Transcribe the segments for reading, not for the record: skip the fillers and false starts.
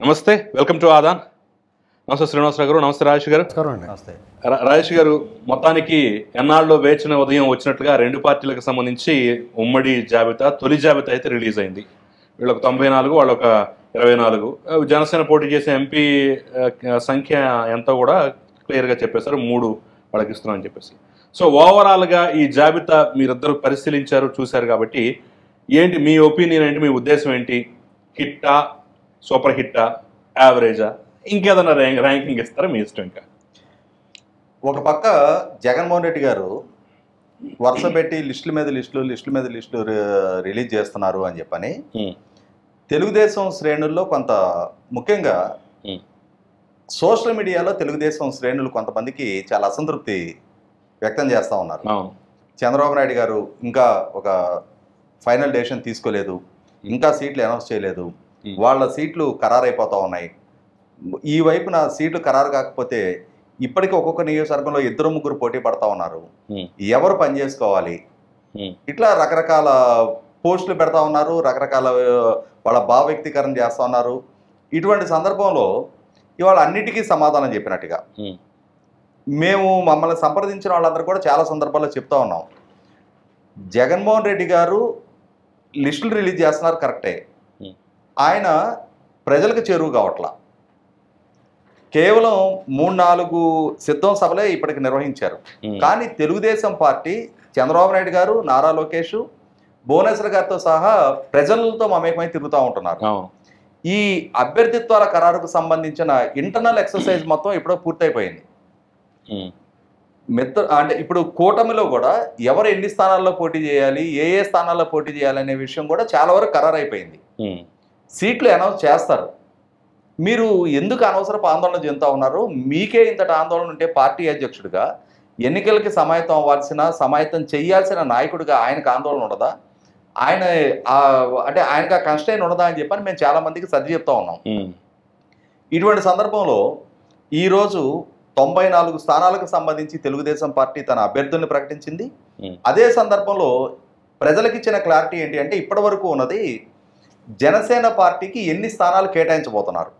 నమస్తే, welcome to Aadan. నమస్తే శ్రీనివాసరావు గారు. నమస్తే రాజేష్ గారు. నమస్తే రాజేష్ గారు, మొత్తానికి ఎన్నాళ్ళలో వేచిన ఉదయం వచ్చినట్లుగా రెండు పార్టీలకు సంబంధించి ఉమ్మడి జాబితా, తొలి జాబితా అయితే రిలీజ్ అయింది. వీళ్ళొక 94, వాళ్ళొక 24. జనసేన పోటీ చేసే ఎంపీ సంఖ్య ఎంతో కూడా క్లియర్గా చెప్పేశారు. 3 వాళ్ళకి ఇస్తున్నామని చెప్పేసి. సో ఓవరాల్గా ఈ జాబితా మీరిద్దరు పరిశీలించారు, చూశారు కాబట్టి ఏంటి మీ ఒపీనియన్ ఏంటి, మీ ఉద్దేశం ఏంటి? హిట్టా, సూపర్ హిట్టా, యావరేజా, ఇంకేదైనా ర్యాంకింగ్ ఇస్తారా? మీ ఇష్టం. ఇంకా ఒక పక్క జగన్మోహన్ రెడ్డి గారు వరుస పెట్టి లిస్టుల మీద లిస్టులు రిలీజ్ చేస్తున్నారు అని చెప్పని తెలుగుదేశం శ్రేణుల్లో కొంత, ముఖ్యంగా సోషల్ మీడియాలో తెలుగుదేశం శ్రేణులు కొంతమందికి చాలా అసంతృప్తి వ్యక్తం చేస్తూ ఉన్నారు. చంద్రబాబు నాయుడు గారు ఇంకా ఒక ఫైనల్ డెసిషన్ తీసుకోలేదు, ఇంకా సీట్లు అనౌన్స్ చేయలేదు, వాళ్ళ సీట్లు ఖరారైపోతూ ఉన్నాయి. ఈ వైపున సీట్లు ఖరారు కాకపోతే ఇప్పటికీ ఒక్కొక్క నియోజకవర్గంలో 2-3 పోటీ పడతా ఉన్నారు. ఎవరు పని చేసుకోవాలి? ఇట్లా రకరకాల పోస్టులు పెడతా ఉన్నారు, రకరకాల వాళ్ళ భావ వ్యక్తీకరణ చేస్తూ ఉన్నారు. ఇటువంటి సందర్భంలో ఇవాళ అన్నిటికీ సమాధానం చెప్పినట్టుగా మమ్మల్ని సంప్రదించిన వాళ్ళందరూ కూడా చాలా సందర్భాల్లో చెప్తా ఉన్నాం. జగన్మోహన్ రెడ్డి గారు లిస్టులు రిలీజ్ చేస్తున్నారు కరెక్టే, ఆయన ప్రజలకు చేరువు కావట్లా. కేవలం 3-4 సిద్ధం సభలే ఇప్పటికి నిర్వహించారు. కానీ తెలుగుదేశం పార్టీ, చంద్రబాబు నాయుడు గారు, నారా లోకేష్, భువనేశ్వర్ గారితో సహా ప్రజలతో మమేకమై తిరుగుతూ ఉంటున్నారు. ఈ అభ్యర్థిత్వాల ఖరారుకు సంబంధించిన ఇంటర్నల్ ఎక్సర్సైజ్ మొత్తం ఇప్పుడు పూర్తయిపోయింది. అంటే ఇప్పుడు కూటమిలో కూడా ఎవరు ఎన్ని స్థానాల్లో పోటీ చేయాలి, ఏ స్థానాల్లో పోటీ చేయాలి అనే విషయం కూడా చాలా వరకు ఖరారైపోయింది. సీట్లు అనౌన్స్ చేస్తారు. మీరు ఎందుకు అనవసరపు ఆందోళన చెందుతూ ఉన్నారు? మీకే ఇంతటి ఆందోళన ఉంటే పార్టీ అధ్యక్షుడిగా ఎన్నికలకి సమాయత్తం అవ్వాల్సిన, సమాయత్తం చేయాల్సిన నాయకుడిగా ఆయనకు ఆందోళన ఉండదా? అంటే ఆయనకు ఆ కన్స్ట్రెయిన్ ఉండదా అని చెప్పని మేము చాలా మందికి సర్ది చెప్తా ఉన్నాం. ఇటువంటి సందర్భంలో ఈరోజు 94 స్థానాలకు సంబంధించి తెలుగుదేశం పార్టీ తన అభ్యర్థుల్ని ప్రకటించింది. అదే సందర్భంలో ప్రజలకు ఇచ్చిన క్లారిటీ ఏంటి అంటే, ఇప్పటి వరకు ఉన్నది జనసేన పార్టీకి ఎన్ని స్థానాలు కేటాయించబోతున్నారు.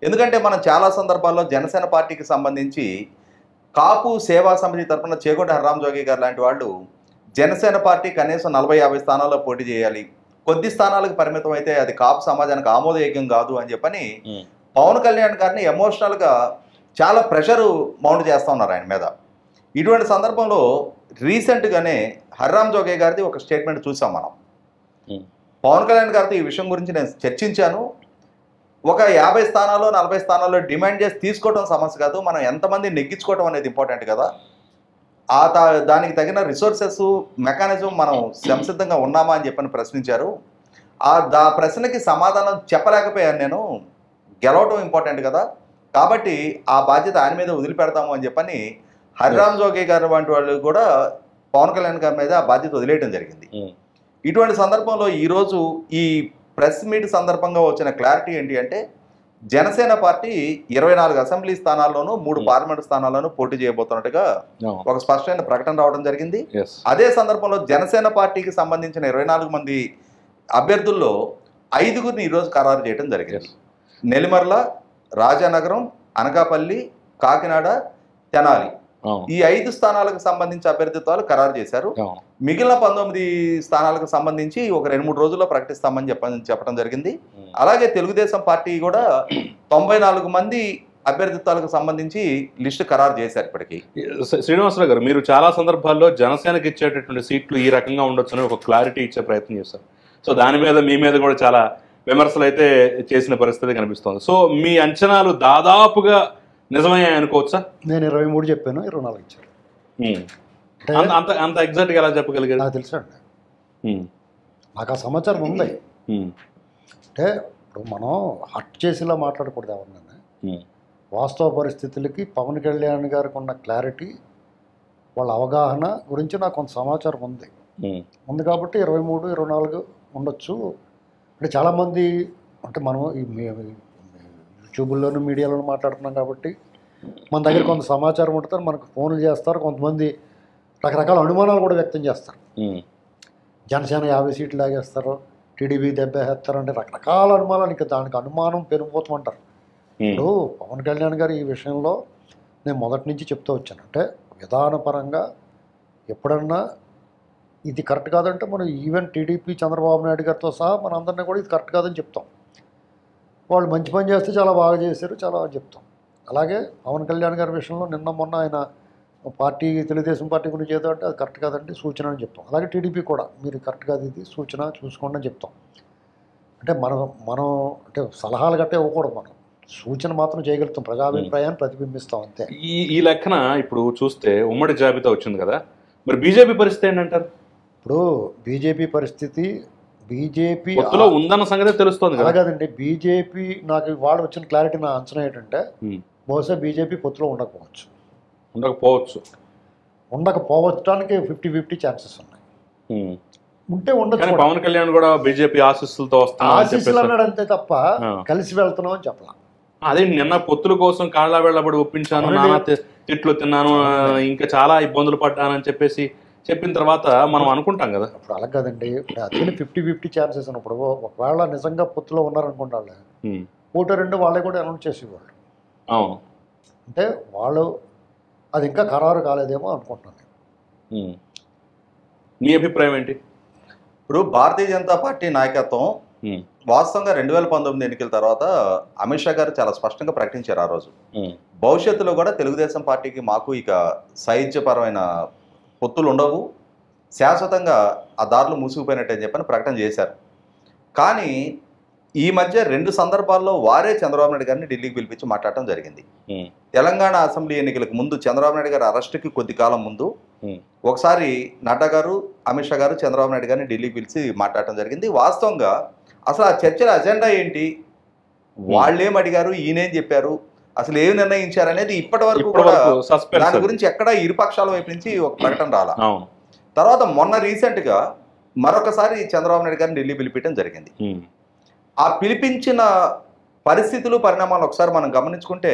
ఎందుకంటే మనం చాలా సందర్భాల్లో జనసేన పార్టీకి సంబంధించి కాపు సేవా సమితి తరఫున చేగొండ హర్రామ్ జోగి గారు లాంటి వాళ్ళు జనసేన పార్టీ కనీసం 40-50 స్థానాల్లో పోటీ చేయాలి, కొద్ది స్థానాలకు పరిమితం అయితే అది కాపు సమాజానికి ఆమోదయోగ్యం కాదు అని చెప్పని పవన్ కళ్యాణ్ గారిని ఎమోషనల్గా చాలా ప్రెషరు మౌంట్ చేస్తూ ఉన్నారు ఆయన మీద. ఇటువంటి సందర్భంలో రీసెంట్గానే హర్రామ్ జోగి గారిది ఒక స్టేట్మెంట్ చూసాం మనం. పవన్ కళ్యాణ్ గారితో ఈ విషయం గురించి నేను చర్చించాను. ఒక 50 స్థానాల్లో 40 స్థానాల్లో డిమాండ్ చేసి తీసుకోవడం సమస్య కాదు, మనం ఎంతమంది నెగ్గించుకోవడం అనేది ఇంపార్టెంట్ కదా. దానికి తగిన రిసోర్సెస్, మెకానిజం మనం సంసిద్ధంగా ఉన్నామా అని చెప్పని ప్రశ్నించారు. ఆ ప్రశ్నకి సమాధానం చెప్పలేకపోయాను నేను. గెలవటం ఇంపార్టెంట్ కదా, కాబట్టి ఆ బాధ్యత ఆయన మీద వదిలిపెడతాము అని చెప్పని హరిరామ్ జోగి గారు వంటి వాళ్ళు కూడా పవన్ కళ్యాణ్ గారి మీద ఆ బాధ్యత వదిలేయడం జరిగింది. ఇటువంటి సందర్భంలో ఈరోజు ఈ ప్రెస్ మీట్ సందర్భంగా వచ్చిన క్లారిటీ ఏంటి అంటే, జనసేన పార్టీ 24 అసెంబ్లీ స్థానాల్లోనూ 3 పార్లమెంట్ స్థానాల్లోనూ పోటీ చేయబోతున్నట్టుగా ఒక స్పష్టమైన ప్రకటన రావడం జరిగింది. అదే సందర్భంలో జనసేన పార్టీకి సంబంధించిన 24 మంది అభ్యర్థుల్లో 5గురిని ఈరోజు ఖరారు చేయడం జరిగింది. నెల్లిమర్ల, రాజానగరం, అనకాపల్లి, కాకినాడ, తెనాలి, ఈ 5 స్థానాలకు సంబంధించి అభ్యర్థిత్వాలు ఖరారు చేశారు. మిగిలిన 19 స్థానాలకు సంబంధించి ఒక 2-3 రోజుల్లో ప్రకటిస్తామని చెప్పడం జరిగింది. అలాగే తెలుగుదేశం పార్టీ కూడా 94 మంది అభ్యర్థిత్వాలకు సంబంధించి లిస్టు ఖరారు చేశారు ఇప్పటికీ. శ్రీనివాసరావు గారు, మీరు చాలా సందర్భాల్లో జనసేనకి ఇచ్చేటటువంటి సీట్లు ఈ రకంగా ఉండొచ్చని ఒక క్లారిటీ ఇచ్చే ప్రయత్నం చేశారు. సో దాని మీద మీ మీద కూడా చాలా విమర్శలు అయితే చేసిన పరిస్థితి కనిపిస్తోంది. సో మీ అంచనాలు దాదాపుగా నిజమయ్యాయి అనుకోవచ్చా? నేను 23 చెప్పాను, 24 ఇచ్చారు. అంత ఎగ్జాక్ట్గా ఎలా చెప్పగలిగారు? నాకు తెలుసు అండి, నాకు ఆ సమాచారం ఉంది. అంటే ఇప్పుడు మనం హట్ చేసేలా మాట్లాడకూడదు ఎవరినైనా. వాస్తవ పరిస్థితులకి పవన్ కళ్యాణ్ గారికి ఉన్న క్లారిటీ, వాళ్ళ అవగాహన గురించి నాకు కొంత సమాచారం ఉంది కాబట్టి 23, 24 ఉండొచ్చు. అంటే చాలామంది, అంటే మనం యూట్యూబ్లోను మీడియాలోనూ మాట్లాడుతున్నాం కాబట్టి మన దగ్గర కొంత సమాచారం ఉంటుంది, మనకు ఫోన్లు చేస్తారు, కొంతమంది రకరకాల అనుమానాలు కూడా వ్యక్తం చేస్తారు. జనసేన 50 సీట్లు లాగేస్తారు, టీడీపీ దెబ్బేస్తారంటే రకరకాల అనుమానాలు, ఇంకా దానికి అనుమానం పెరిగిపోతామంటారు. ఇప్పుడు పవన్ కళ్యాణ్ గారు ఈ విషయంలో నేను మొదటి నుంచి చెప్తూ వచ్చాను, అంటే విధానపరంగా ఎప్పుడన్నా ఇది కరెక్ట్ కాదంటే మనం ఈవెన్ టీడీపీ చంద్రబాబు నాయుడు గారితో సహా మన అందరినీ కూడా ఇది కరెక్ట్ కాదని చెప్తాం. వాళ్ళు మంచి పని చేస్తే చాలా బాగా చేశారు, చాలా చెప్తాం. అలాగే పవన్ కళ్యాణ్ గారి విషయంలో నిన్న మొన్న ఆయన పార్టీ తెలుగుదేశం పార్టీ గురించి ఏదో అంటే అది కరెక్ట్ కాదండి సూచన అని చెప్తాం. అలాగే టీడీపీ కూడా మీరు కరెక్ట్ కాదు ఇది సూచన చూసుకోండి అని చెప్తాం. అంటే మనం అంటే సలహాలు గట్టే ఇవ్వకూడదు, మనం సూచన మాత్రం చేయగలుగుతాం, ప్రజాభిప్రాయాన్ని ప్రతిబింబిస్తాం అంతే. ఈ లెక్కన ఇప్పుడు చూస్తే ఉమ్మడి జాబితా వచ్చింది కదా, మరి బీజేపీ పరిస్థితి ఏంటంటారు? ఇప్పుడు బీజేపీ పరిస్థితి, బీజేపీ ఉందన్న సంగతి తెలుస్తుంది కదా. కాదండి, బీజేపీ నాకు వాళ్ళు వచ్చిన క్లారిటీ నా అంచనా ఏంటంటే బహుశా బీజేపీ పొత్తులో ఉండకపోవడానికి 50-50 ఛాన్సెస్ ఉన్నాయి. ఉంటే ఉండొచ్చు. పవన్ కళ్యాణ్ కూడా బీజేపీ ఆశీస్సులతో ఆశీస్సులు అన్నాడు అంతే తప్ప కలిసి వెళ్తున్నాం అని చెప్పలా. అదే నిన్న పొత్తుల కోసం కాళ్ళ వెళ్ళబడి ఒప్పించాను, నానా తిట్లు తిన్నాను, ఇంకా చాలా ఇబ్బందులు పడ్డానని చెప్పిన తర్వాత మనం అనుకుంటాం కదా. ఇప్పుడు అలా కదండి, ఇప్పుడు అది 50-50 ఛాన్సెస్ ఉన్నప్పుడు ఒకవేళ నిజంగా పొత్తులో ఉన్నారనుకుంటా వాళ్ళే 1-2 వాళ్ళే కూడా అనౌన్స్ చేసేవాళ్ళు. అవును, అంటే వాళ్ళు అది ఇంకా ఖరారు కాలేదేమో అనుకుంటున్నాను. నీ అభిప్రాయం ఏంటి? ఇప్పుడు భారతీయ జనతా పార్టీ నాయకత్వం వాస్తవంగా 2019 ఎన్నికల తర్వాత అమిత్ షా గారు చాలా స్పష్టంగా ప్రకటించారు ఆ రోజు, భవిష్యత్తులో కూడా తెలుగుదేశం పార్టీకి మాకు ఇక సాహిత్యపరమైన పొత్తులు ఉండవు, శాశ్వతంగా ఆ దారులు మూసుకుపోయినట్టు అని చెప్పని ప్రకటన చేశారు. కానీ ఈ మధ్య 2 సందర్భాల్లో వారే చంద్రబాబు నాయుడు గారిని ఢిల్లీకి పిలిపించి మాట్లాడటం జరిగింది. తెలంగాణ అసెంబ్లీ ఎన్నికలకు ముందు చంద్రబాబు నాయుడు గారి అరెస్టుకి కొద్ది కాలం ముందు ఒకసారి నడ్డా గారు, అమిత్ షా గారు చంద్రబాబు నాయుడు గారిని ఢిల్లీకి పిలిచి మాట్లాడటం జరిగింది. వాస్తవంగా అసలు ఆ చర్చల అజెండా ఏంటి, వాళ్ళేం అడిగారు, ఈయనేం చెప్పారు, అసలు ఏమి నిర్ణయించారు అనేది ఇప్పటి వరకు కూడా దాని గురించి ఎక్కడా ఇరుపక్షాల వైపు నుంచి ఒక ప్రకటన రాలా. తర్వాత మొన్న రీసెంట్గా మరొకసారి చంద్రబాబు నాయుడు గారిని ఢిల్లీ పిలిపించడం జరిగింది. ఆ పిలిపించిన పరిస్థితులు పరిణామాలు ఒకసారి మనం గమనించుకుంటే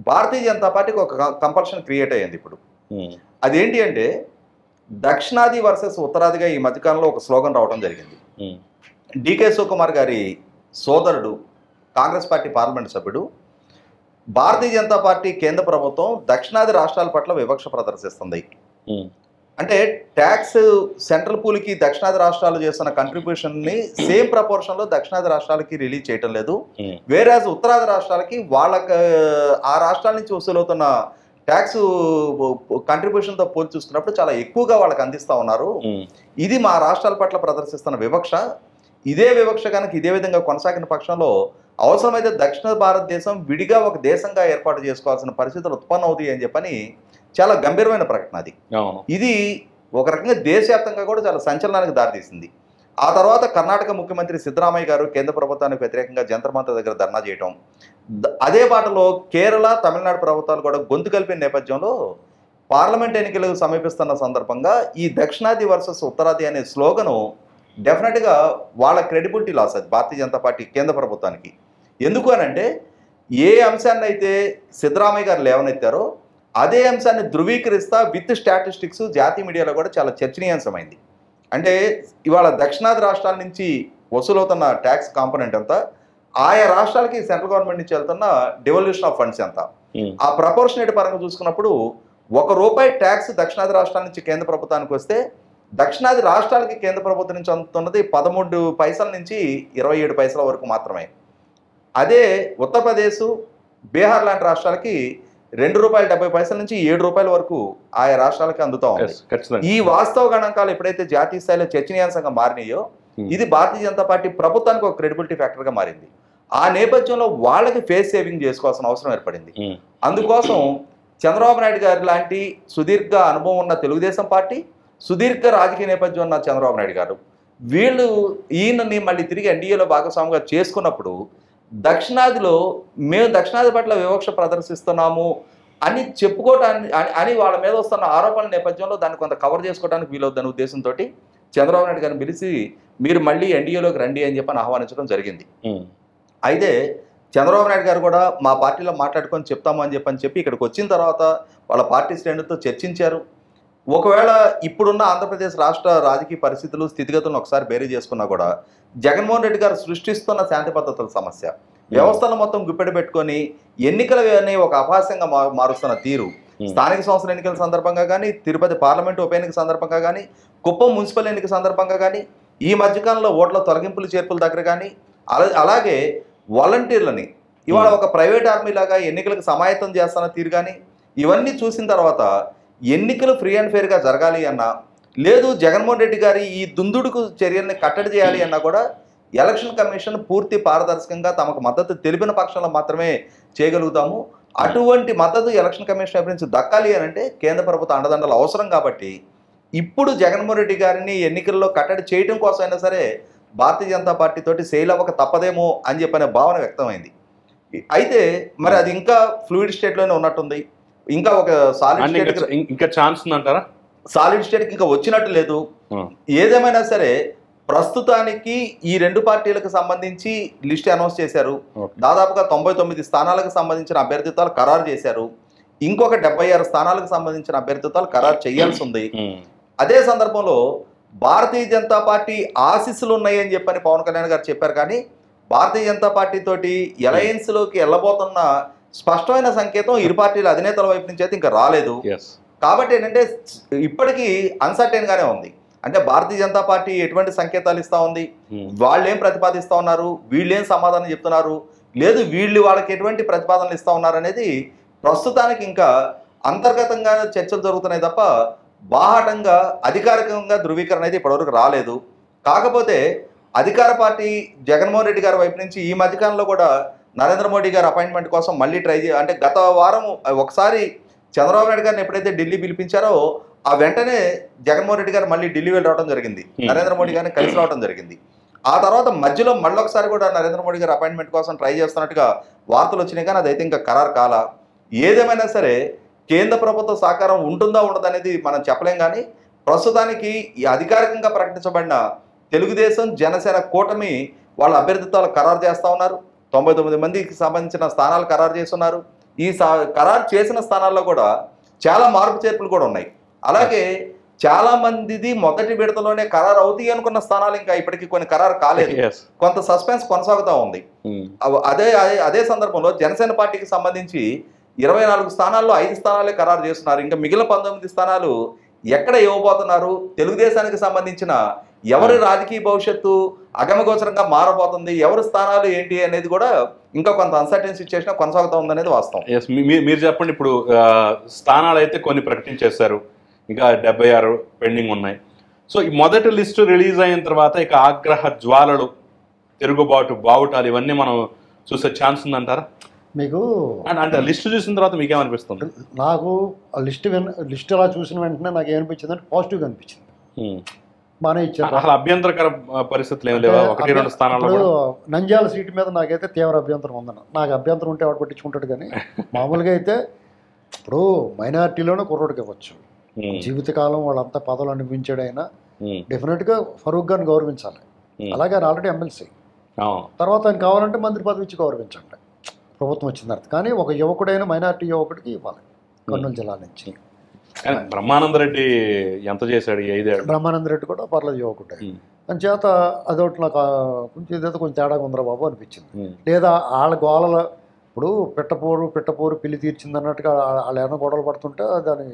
భారతీయ జనతా పార్టీకి ఒక కంపల్షన్ క్రియేట్ అయ్యింది. ఇప్పుడు అదేంటి అంటే దక్షిణాది వర్సెస్ ఉత్తరాదిగా ఈ మధ్యకాలంలో ఒక స్లోగన్ రావడం జరిగింది. డికే శివకుమార్ గారి సోదరుడు కాంగ్రెస్ పార్టీ పార్లమెంట్ సభ్యుడు భారతీయ జనతా పార్టీ కేంద్ర ప్రభుత్వం దక్షిణాది రాష్ట్రాల పట్ల వివక్ష ప్రదర్శిస్తుంది, అంటే ట్యాక్స్ సెంట్రల్ పూల్కి దక్షిణాది రాష్ట్రాలు చేస్తున్న కంట్రిబ్యూషన్ని సేమ్ ప్రపోర్షన్లో దక్షిణాది రాష్ట్రాలకి రిలీజ్ చేయటం లేదు, వేరేజ్ ఉత్తరాది రాష్ట్రాలకి వాళ్ళకి ఆ రాష్ట్రాల నుంచి వసూలవుతున్న ట్యాక్స్ కంట్రిబ్యూషన్తో పోల్చి చూస్తున్నప్పుడు చాలా ఎక్కువగా వాళ్ళకి అందిస్తూ ఉన్నారు. ఇది మా రాష్ట్రాల పట్ల ప్రదర్శిస్తున్న వివక్ష. ఇదే వివక్ష కనుక ఇదే విధంగా కొనసాగిన పక్షంలో అవసరమైతే దక్షిణ భారతదేశం విడిగా ఒక దేశంగా ఏర్పాటు చేసుకోవాల్సిన పరిస్థితులు ఉత్పన్నం అవుతాయి అని చెప్పని చాలా గంభీరమైన ప్రకటన అది. ఇది ఒక రకంగా దేశవ్యాప్తంగా కూడా చాలా సంచలనానికి దారితీసింది. ఆ తర్వాత కర్ణాటక ముఖ్యమంత్రి సిద్ధరామయ్య గారు కేంద్ర ప్రభుత్వానికి వ్యతిరేకంగా జంతర్ మంతర్ దగ్గర ధర్నా చేయటం, అదే బాటలో కేరళ, తమిళనాడు ప్రభుత్వాలు కూడా గొంతు కలిపిన నేపథ్యంలో పార్లమెంట్ ఎన్నికలకు సమీపిస్తున్న సందర్భంగా ఈ దక్షిణాది వర్సెస్ ఉత్తరాది అనే స్లోగను డెఫినెట్గా వాళ్ళ క్రెడిబిలిటీ లాస్ అది భారతీయ జనతా పార్టీ కేంద్ర ప్రభుత్వానికి. ఎందుకు అనంటే ఏ అంశాన్ని అయితే సిద్ధరామయ్య గారు లేవనెత్తారో అదే అంశాన్ని ధృవీకరిస్తా విత్ స్టాటిస్టిక్స్ జాతీయ మీడియాలో కూడా చాలా చర్చనీయాంశమైంది. అంటే ఇవాళ దక్షిణాది రాష్ట్రాల నుంచి వసూలవుతున్న ట్యాక్స్ కాంపోనెంట్ ఎంత, ఆయా రాష్ట్రాలకి సెంట్రల్ గవర్నమెంట్ నుంచి వెళ్తున్న డివల్యూషన్ ఆఫ్ ఫండ్స్ ఎంత, ఆ ప్రపోర్షనేట్ పరంగా చూసుకున్నప్పుడు ₹1 ట్యాక్స్ దక్షిణాది రాష్ట్రాల నుంచి కేంద్ర ప్రభుత్వానికి వస్తే దక్షిణాది రాష్ట్రాలకి కేంద్ర ప్రభుత్వం నుంచి అందుతున్నది 13 పైసల నుంచి 27 పైసల వరకు మాత్రమే. అదే ఉత్తరప్రదేశ్, బీహార్ లాంటి రాష్ట్రాలకి ₹2.70 నుంచి ₹7 వరకు ఆయా రాష్ట్రాలకి అందుతూ ఉంది. ఈ వాస్తవ గణాంకాలు ఎప్పుడైతే జాతీయ స్థాయిలో చర్చనీయాంశంగా మారినాయో ఇది భారతీయ జనతా పార్టీ ప్రభుత్వానికి ఒక క్రెడిబిలిటీ ఫ్యాక్టర్గా మారింది. ఆ నేపథ్యంలో వాళ్ళకి ఫేస్ సేవింగ్ చేసుకోవాల్సిన అవసరం ఏర్పడింది. అందుకోసం చంద్రబాబు నాయుడు గారి లాంటి సుదీర్ఘ అనుభవం ఉన్న తెలుగుదేశం పార్టీ, సుదీర్ఘ రాజకీయ నేపథ్యం ఉన్న చంద్రబాబు నాయుడు గారు వీళ్ళు ఈయనని మళ్ళీ తిరిగి ఎన్డీఏలో భాగస్వామిగా చేసుకున్నప్పుడు దక్షిణాదిలో మేము దక్షిణాది పట్ల వివక్ష ప్రదర్శిస్తున్నాము అని చెప్పుకోవటానికి అని వాళ్ళ మీద వస్తున్న ఆరోపణల నేపథ్యంలో దాన్ని కొంత కవర్ చేసుకోవడానికి వీలవుద్దనే ఉద్దేశంతో చంద్రబాబు నాయుడు గారిని పిలిచి మీరు మళ్ళీ ఎన్డీఏలోకి రండి అని చెప్పని ఆహ్వానించడం జరిగింది. అయితే చంద్రబాబు నాయుడు గారు కూడా మా పార్టీలో మాట్లాడుకొని చెప్తాము అని చెప్పి ఇక్కడికి వచ్చిన తర్వాత వాళ్ళ పార్టీ శ్రేణులతో చర్చించారు. ఒకవేళ ఇప్పుడున్న ఆంధ్రప్రదేశ్ రాష్ట్ర రాజకీయ పరిస్థితులు స్థితిగతులను ఒకసారి బేరీ చేసుకున్నా కూడా జగన్మోహన్ రెడ్డి గారు సృష్టిస్తున్న శాంతి భద్రతల సమస్య, వ్యవస్థను మొత్తం గుప్పెడు పెట్టుకొని ఎన్నికలని ఒక అపహాస్యంగా మారుస్తున్న తీరు, స్థానిక సంస్థల ఎన్నికల సందర్భంగా కానీ, తిరుపతి పార్లమెంటు ఉప ఎన్నిక సందర్భంగా కానీ, కుప్పం మున్సిపల్ ఎన్నిక సందర్భంగా కానీ, ఈ మధ్యకాలంలో ఓట్ల తొలగింపులు చేర్పుల దగ్గర కానీ, అలాగే వాలంటీర్లని ఇవాళ ఒక ప్రైవేట్ ఆర్మీ లాగా ఎన్నికలకు సమాయత్తం చేస్తున్న తీరు కానీ, ఇవన్నీ చూసిన తర్వాత ఎన్నికలు ఫ్రీ అండ్ ఫెయిర్గా జరగాలి అన్నా, లేదు జగన్మోహన్ రెడ్డి గారి ఈ దుందుడుకు చర్యల్ని కట్టడి చేయాలి అన్నా కూడా ఎలక్షన్ కమిషన్ పూర్తి పారదర్శకంగా తమకు మద్దతు తెలిపిన పక్షంలో మాత్రమే చేయగలుగుతాము. అటువంటి మద్దతు ఎలక్షన్ కమిషన్ వైపు నుంచి దక్కాలి అని అంటే కేంద్ర ప్రభుత్వ అండదండలు అవసరం. కాబట్టి ఇప్పుడు జగన్మోహన్ రెడ్డి గారిని ఎన్నికల్లో కట్టడి చేయడం కోసమైనా సరే భారతీయ జనతా పార్టీ తోటి సెయిల్ అవ్వక తప్పదేమో అని చెప్పనే భావన వ్యక్తమైంది. అయితే మరి అది ఇంకా ఫ్లూయిడ్ స్టేట్లోనే ఉన్నట్టుంది. ఇంకా ఒక సాలిడ్ స్టేట్ ఇంకా ఛాన్స్ ఉందంటారా? సాలిడ్ స్టేట్కి ఇంకా వచ్చినట్టు లేదు. ఏదేమైనా సరే ప్రస్తుతానికి ఈ రెండు పార్టీలకు సంబంధించి లిస్ట్ అనౌన్స్ చేశారు. దాదాపుగా 99 స్థానాలకు సంబంధించిన అభ్యర్థిత్వాలు ఖరారు చేశారు. ఇంకొక 76 స్థానాలకు సంబంధించిన అభ్యర్థిత్వాలు ఖరారు చేయాల్సి ఉంది. అదే సందర్భంలో భారతీయ జనతా పార్టీ ఆశీస్సులు ఉన్నాయని చెప్పని పవన్ కళ్యాణ్ గారు చెప్పారు. కానీ భారతీయ జనతా పార్టీ తోటి అలయన్స్లోకి వెళ్ళబోతున్న స్పష్టమైన సంకేతం ఇరు పార్టీల అధినేతల వైపు నుంచి అయితే ఇంకా రాలేదు. కాబట్టి ఏంటంటే ఇప్పటికీ అన్సర్టైన్ గానే ఉంది. అంటే భారతీయ జనతా పార్టీ ఎటువంటి సంకేతాలు ఇస్తా ఉంది, వాళ్ళేం ప్రతిపాదిస్తూ ఉన్నారు, వీళ్ళేం సమాధానం చెప్తున్నారు, లేదు వీళ్ళు వాళ్ళకి ఎటువంటి ప్రతిపాదనలు ఇస్తా ఉన్నారు అనేది ప్రస్తుతానికి ఇంకా అంతర్గతంగా చర్చలు జరుగుతున్నాయి తప్ప బాహాటంగా అధికారికంగా ధృవీకరణ అయితే ఇప్పటివరకు రాలేదు. కాకపోతే అధికార పార్టీ జగన్మోహన్ రెడ్డి గారి వైపు నుంచి ఈ మధ్యకాలంలో కూడా నరేంద్ర మోడీ గారి అపాయింట్మెంట్ కోసం మళ్ళీ ట్రై అంటే గత వారం ఒకసారి చంద్రబాబు నాయుడు గారిని ఎప్పుడైతే ఢిల్లీ పిలిపించారో ఆ వెంటనే జగన్మోహన్ రెడ్డి గారు మళ్ళీ ఢిల్లీ వెళ్ళి రావడం జరిగింది, నరేంద్ర మోడీ గారిని కలిసి రావడం జరిగింది. ఆ తర్వాత మధ్యలో మళ్ళొకసారి కూడా నరేంద్ర మోడీ గారు అపాయింట్మెంట్ కోసం ట్రై చేస్తున్నట్టుగా వార్తలు వచ్చినాయి. కానీ అదైతే ఇంకా ఖరారు కాల. ఏదేమైనా సరే కేంద్ర ప్రభుత్వ సహకారం ఉంటుందా ఉండదా అనేది మనం చెప్పలేం. కానీ ప్రస్తుతానికి ఈ అధికారికంగా ప్రకటించబడిన తెలుగుదేశం జనసేన కూటమి వాళ్ళ అభ్యర్థిత్వాలు ఖరారు చేస్తూ ఉన్నారు. 99 మందికి సంబంధించిన స్థానాలు ఖరారు చేస్తున్నారు. ఈ ఖరారు చేసిన స్థానాల్లో కూడా చాలా మార్పు చేర్పులు కూడా ఉన్నాయి. అలాగే చాలా మందిది మొదటి విడతలోనే ఖరారు అవుతాయి అనుకున్న స్థానాలు ఇంకా ఇప్పటికీ కొన్ని ఖరారు కాలేదు. కొంత సస్పెన్స్ కొనసాగుతూ ఉంది. అదే సందర్భంలో జనసేన పార్టీకి సంబంధించి 24 స్థానాల్లో 5 స్థానాలే ఖరారు చేస్తున్నారు. ఇంకా మిగిలిన 19 స్థానాలు ఎక్కడ ఇవ్వబోతున్నారు, తెలుగుదేశానికి సంబంధించిన ఎవరి రాజకీయ భవిష్యత్తు అగమగోచరంగా మారబోతుంది, ఎవరి స్థానాలు ఏంటి అనేది కూడా ఇంకా కొంత అన్సర్టైన్ సిచ్యుయేషన్ కొనసాగుతూ ఉందనేది వాస్తవం. మీరు చెప్పండి. ఇప్పుడు స్థానాలు అయితే కొన్ని ప్రకటించేశారు, ఇంకా 76 పెండింగ్ ఉన్నాయి. సో ఈ మొదటి లిస్టు రిలీజ్ అయిన తర్వాత ఇక ఆగ్రహ జ్వాలలు, తిరుగుబాటు, బావుటాలు ఇవన్నీ మనం చూసే ఛాన్స్ ఉందంటారా? మీకు అంటే లిస్టు చూసిన తర్వాత మీకేమనిపిస్తుంది? నాకు లిస్ట్ అలా చూసిన వెంటనే నాకు ఏమనిపించింది అంటే పాజిటివ్గా అనిపించింది. బాగానే ఇచ్చారు. అసలు అభ్యంతరకర పరిస్థితులు ఏమి లేవా? 1-2 స్థానాల్లో నంద్యాల సీటు మీద నాకైతే తీవ్ర అభ్యంతరం ఉందన్న. నాకు అభ్యంతరం ఉంటే వాడు పట్టించుకుంటాడు. కానీ మామూలుగా అయితే ఇప్పుడు మైనారిటీలోనే కుర్రోడికి ఇవ్వచ్చు. జీవితకాలం వాళ్ళంతా పదవులు అనిపించాడు. అయినా డెఫినెట్గా ఫరూక్ గారిని గౌరవించాలి. అలాగే ఆయన ఆల్రెడీ ఎమ్మెల్సీ. తర్వాత ఆయన కావాలంటే మంత్రి పదవి ఇచ్చి గౌరవించండి ప్రభుత్వం వచ్చిన తర్వాత. కానీ ఒక యువకుడైన మైనారిటీ యువకుడికి ఇవ్వాలి కర్నూలు జిల్లా నుంచి. బ్రహ్మానందరెడ్డి ఎంత చేశాడు? 5 ఏళ్ళు. బ్రహ్మానందరెడ్డి కూడా పర్లేదు యువకుడే. అని చేత అదొకటి నాకు కొంచెం ఇదైతే కొంచెం తేడాగా ఉందిరా బాబు అనిపించింది. లేదా వాళ్ళ గోళల ఇప్పుడు పిట్టపోరు పిల్లి తీర్చింది అన్నట్టుగా వాళ్ళు ఏమైనా గొడవలు పడుతుంటే దాన్ని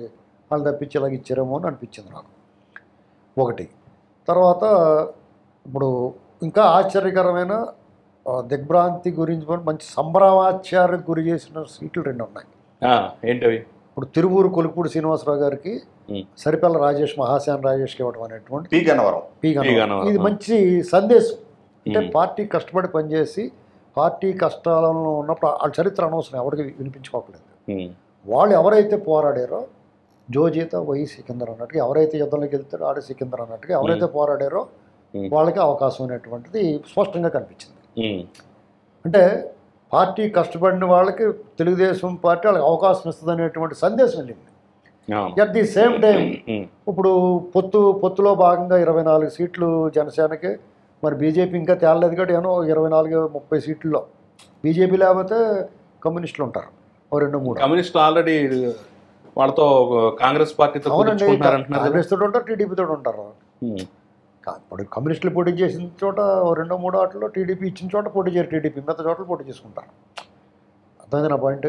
వాళ్ళు తప్పించి ఇలాగ ఇచ్చారేమో అని అనిపించింది నాకు ఒకటి. తర్వాత ఇప్పుడు ఇంకా ఆశ్చర్యకరమైన దిగ్భ్రాంతి గురించి మంచి సంభ్రమాచార్యకు గురి చేసిన సీట్లు 2 ఉన్నాయి. ఏంటవి? ఇప్పుడు తిరువూరు కొలుపూడి శ్రీనివాసరావు గారికి సరిపల్ల రాజేష్, మహాశాన్ రాజేష్కి ఇవ్వడం అనేటువంటి పీ గన్నవరం. ఇది మంచి సందేశం. అంటే పార్టీ కష్టపడి పనిచేసి పార్టీ కష్టాలలో ఉన్నప్పుడు వాళ్ళ చరిత్ర అనవసరం, ఎవరికి వినిపించుకోకలేదు. వాళ్ళు ఎవరైతే పోరాడారో జోజీత వై సికిందర్ అన్నట్టుగా, ఎవరైతే యుద్ధంలోకి వెళ్తారో ఆడే సికిందర్ అన్నట్టుగా ఎవరైతే పోరాడారో వాళ్ళకి అవకాశం అనేటువంటిది స్పష్టంగా కనిపించింది. అంటే పార్టీ కష్టపడిన వాళ్ళకి తెలుగుదేశం పార్టీ వాళ్ళకి అవకాశం ఇస్తుంది అనేటువంటి సందేశం వెళ్ళింది. అట్ ది సేమ్ టైం ఇప్పుడు పొత్తులో భాగంగా 24 సీట్లు జనసేనకి, మరి బీజేపీ ఇంకా తేలలేదు కాబట్టి ఏమో 24-30 సీట్లలో బీజేపీ లేకపోతే కమ్యూనిస్టులు ఉంటారు 2-3. కమ్యూనిస్టులు ఆల్రెడీ వాళ్ళతో కాంగ్రెస్ పార్టీతో అవునండి, కుదుర్చుకుంటున్నారంటున్నారు కదా. కాంగ్రెస్ తోటి ఉంటారు, టీడీపీ తోటి ఉంటారు. ఇప్పుడు కమ్యూనిస్టులు పోటీ చేసిన చోట 2-3 ఆటల్లో టీడీపీ ఇచ్చిన చోట పోటీ చేయరు, టీడీపీ మిగతా చోట్ల పోటీ చేసుకుంటారు. అర్థమైంది నా పాయింట్.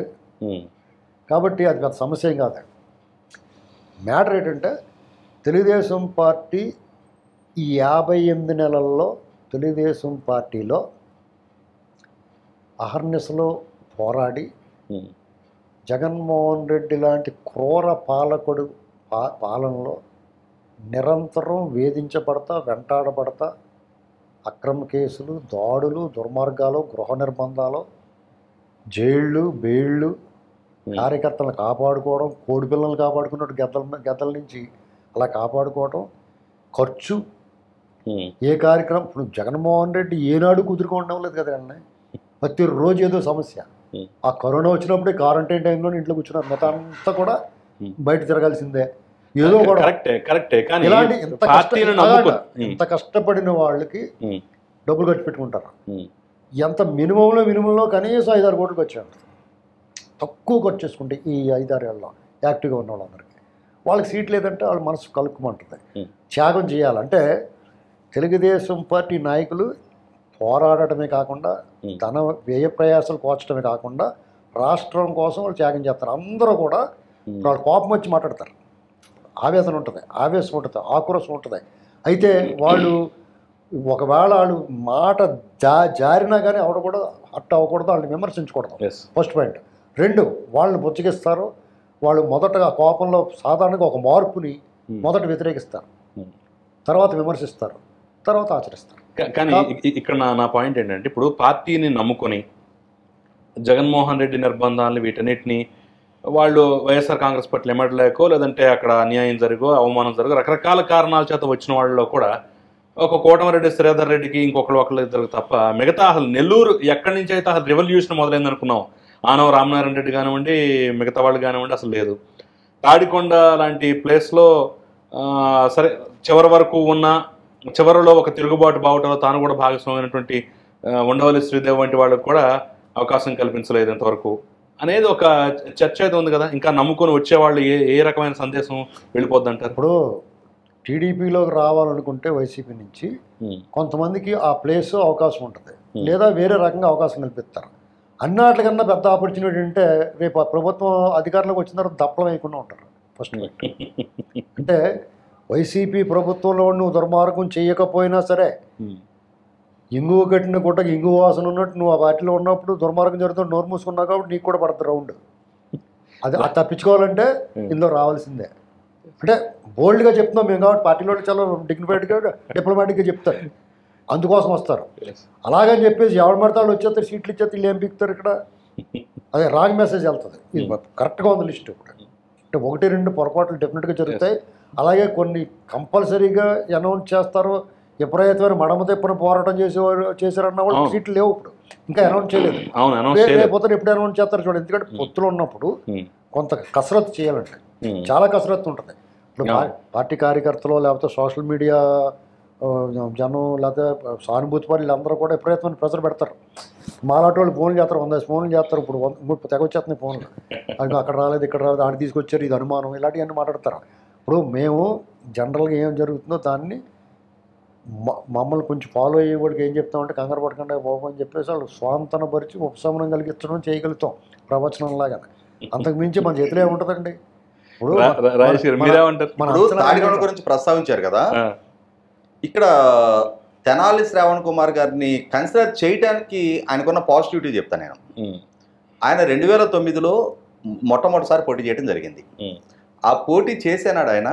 కాబట్టి అది పెద్ద సమస్య ఏం కాదు. మ్యాటర్ ఏంటంటే తెలుగుదేశం పార్టీ ఈ 58 నెలల్లో తెలుగుదేశం పార్టీలో అహర్నిశలో పోరాడి జగన్మోహన్ రెడ్డి లాంటి క్రూర పాలకుడు పాలనలో నిరంతరం వేధించబడతా, వెంటాడబడతా, అక్రమ కేసులు, దాడులు, దుర్మార్గాలు, గృహ నిర్బంధాలు, జైళ్ళు, బెయిళ్ళు, కార్యకర్తలను కాపాడుకోవడం, కోడి పిల్లలు కాపాడుకున్నట్టు గద్దల నుంచి అలా కాపాడుకోవడం, ఖర్చు, ఏ కార్యక్రమం. ఇప్పుడు జగన్మోహన్ రెడ్డి ఏనాడు కుదురుకోవడం లేదు కదండి, ప్రతిరోజు ఏదో సమస్య. ఆ కరోనా వచ్చినప్పుడే క్వారంటైన్ టైంలో ఇంట్లో కూర్చున్నారు, మిగతా అంతా కూడా బయట తిరగాల్సిందే ఏదో కూడా. కరెక్టే. కానీ ఇలాంటి ఎంత కష్టపడిన వాళ్ళకి డబ్బులు ఖర్చు పెట్టుకుంటారు. ఎంత మినిమంలో కనీసం 5-6 కోట్లకు వచ్చాడు. తక్కువ ఖర్చు చేసుకుంటే ఈ 5-6 ఏళ్ళలో యాక్టివ్గా ఉన్న వాళ్ళందరికీ వాళ్ళకి సీట్ లేదంటే వాళ్ళ మనసు కలుక్కుమంటుంది. త్యాగం చేయాలంటే తెలుగుదేశం పార్టీ నాయకులు పోరాడటమే కాకుండా తన వ్యయ ప్రయాసాలు కోర్చడమే కాకుండా రాష్ట్రం కోసం వాళ్ళు త్యాగం చేస్తారు. అందరూ కూడా వాళ్ళు కోపం వచ్చి మాట్లాడతారు, ఆవేదన ఉంటుంది, ఆవేశం ఉంటుంది, ఆక్రోశం ఉంటుంది. అయితే వాళ్ళు ఒకవేళ వాళ్ళు మాట జారినా కానీ ఆవిడ కూడా హట్ అవ్వకూడదు, వాళ్ళని విమర్శించకూడదు. First point. 2, వాళ్ళని బుచ్చగిస్తారు. వాళ్ళు మొదటగా కోపంలో సాధారణంగా ఒక మార్పుని మొదట వ్యతిరేకిస్తారు, తర్వాత విమర్శిస్తారు, తర్వాత ఆచరిస్తారు. కానీ ఇక్కడ నా పాయింట్ ఏంటంటే ఇప్పుడు పార్టీని నమ్ముకొని జగన్మోహన్ రెడ్డి నిర్బంధాలను వీటన్నిటిని వాళ్ళు వైఎస్ఆర్ కాంగ్రెస్ పార్టీలు ఎమ్మడలేకో లేదంటే అక్కడ అన్యాయం జరిగో అవమానం జరిగో రకరకాల కారణాల చేత వచ్చిన వాళ్ళలో కూడా ఒక కోటమిరెడ్డి శ్రీధర్ రెడ్డికి ఒకళ్ళు ఇద్దరు తప్ప మిగతా అసలు నెల్లూరు ఎక్కడి నుంచి అయితే అసలు రెవల్యూషన్ మొదలైంది అనుకున్నాం, ఆనవ రామనారాయణ రెడ్డి కానివ్వండి మిగతా వాళ్ళు కానివ్వండి అసలు లేదు. తాడికొండ లాంటి ప్లేస్లో సరే చివరి వరకు ఉన్న చివరిలో ఒక తిరుగుబాటు బావుటలో తాను కూడా భాగస్వామైనటువంటి ఉండవల్లి శ్రీదేవి వంటి వాళ్ళకు కూడా అవకాశం కల్పించలేదు ఇంతవరకు అనేది ఒక చర్చ అయితే ఉంది కదా. ఇంకా నమ్ముకొని వచ్చేవాళ్ళు ఏ రకమైన సందేశం వెళ్ళిపోద్దంటారు? ఇప్పుడు టీడీపీలోకి రావాలనుకుంటే వైసీపీ నుంచి కొంతమందికి ఆ ప్లేస్ అవకాశం ఉంటుంది, లేదా వేరే రకంగా అవకాశం కల్పిస్తారు. అన్నిటికన్నా పెద్ద ఆపర్చునిటీ అంటే రేపు ఆ ప్రభుత్వం అధికారంలోకి వచ్చిన తర్వాత దప్పలం వేయకుండా ఉంటారు. ఫస్ట్ అంటే వైసీపీ ప్రభుత్వంలో నువ్వు దుర్మార్గం చేయకపోయినా సరే ఇంగువ కట్టిన గుట్టకి ఇంగువ వాసన ఉన్నట్టు నువ్వు ఆ పార్టీలో ఉన్నప్పుడు దుర్మార్గం జరుగుతుంది, నోరు మూసుకున్నావు కాబట్టి నీకు కూడా పడుతుంది రౌండ్. అది తప్పించుకోవాలంటే ఇందులో రావాల్సిందే. అంటే బోల్డ్గా చెప్తున్నాం మేము కాబట్టి పార్టీలో చాలా డిగ్నిఫైడ్గా డిప్లొమాటిక్గా చెప్తారు, అందుకోసం వస్తారు. అలాగని చెప్పేసి ఎవరు పడతాడు వచ్చేస్తారు, సీట్లు ఇచ్చేస్తారు, వీళ్ళు ఏం పీకుతారు ఇక్కడ. అదే రాంగ్ మెసేజ్ వెళ్తుంది. ఇది కరెక్ట్గా ఉంది లిస్ట్. ఇప్పుడు అంటే 1-2 పొరపాట్లు డెఫినెట్గా జరుగుతాయి. అలాగే కొన్ని కంపల్సరీగా అనౌన్స్ చేస్తారు. ఎప్పుడైతే మడమ తెప్పని పోరాటం చేశారన్న వాళ్ళు సీట్లు లేవు, ఇప్పుడు ఇంకా అనౌన్స్ చేయలేదు. రేపు ఎప్పుడు అనౌన్స్ చేస్తారు చూడండి. ఎందుకంటే పొత్తులు ఉన్నప్పుడు కొంత కసరత్తు చేయాలంటే చాలా కసరత్తు ఉంటుంది. ఇప్పుడు పార్టీ కార్యకర్తలు లేకపోతే సోషల్ మీడియా జనం లేకపోతే సానుభూతి పని వీళ్ళందరూ కూడా ఎప్పుడైతే ప్రెజర్ పెడతారు. మాలాంటి వాళ్ళు ఫోన్లు చేస్తారు, 100 ఫోన్లు చేస్తారు. ఇప్పుడు తెగ వచ్చేస్తున్నాయి ఫోన్లు, అది అక్కడ రాలేదు ఇక్కడ రాలేదు, ఆడ తీసుకొచ్చారు, ఇది అనుమానం, ఇలాంటివన్నీ మాట్లాడతారు. ఇప్పుడు మేము జనరల్గా ఏం జరుగుతుందో దాన్ని మమ్మల్ని కొంచెం ఫాలో అయ్యేవాడికి ఏం చెప్తామంటే కంగారు పడకుండా బాబు అని చెప్పేసి వాళ్ళు స్వాంతన పరిచి ఉపశమనం కలిగించడం చేయగలుగుతాం ప్రవచనం లాగా. అంతకు మించి మన చేతిలో ఏముంటుందండి. ఇప్పుడు తాడికొండ గురించి ప్రస్తావించారు కదా, ఇక్కడ తెనాలి శ్రావణ్ కుమార్ గారిని కన్సిడర్ చేయడానికి ఆయనకున్న పాజిటివిటీ చెప్తాను నేను. ఆయన 2009లో మొట్టమొదటిసారి పోటీ చేయడం జరిగింది. ఆ పోటీ చేసేనాడు ఆయన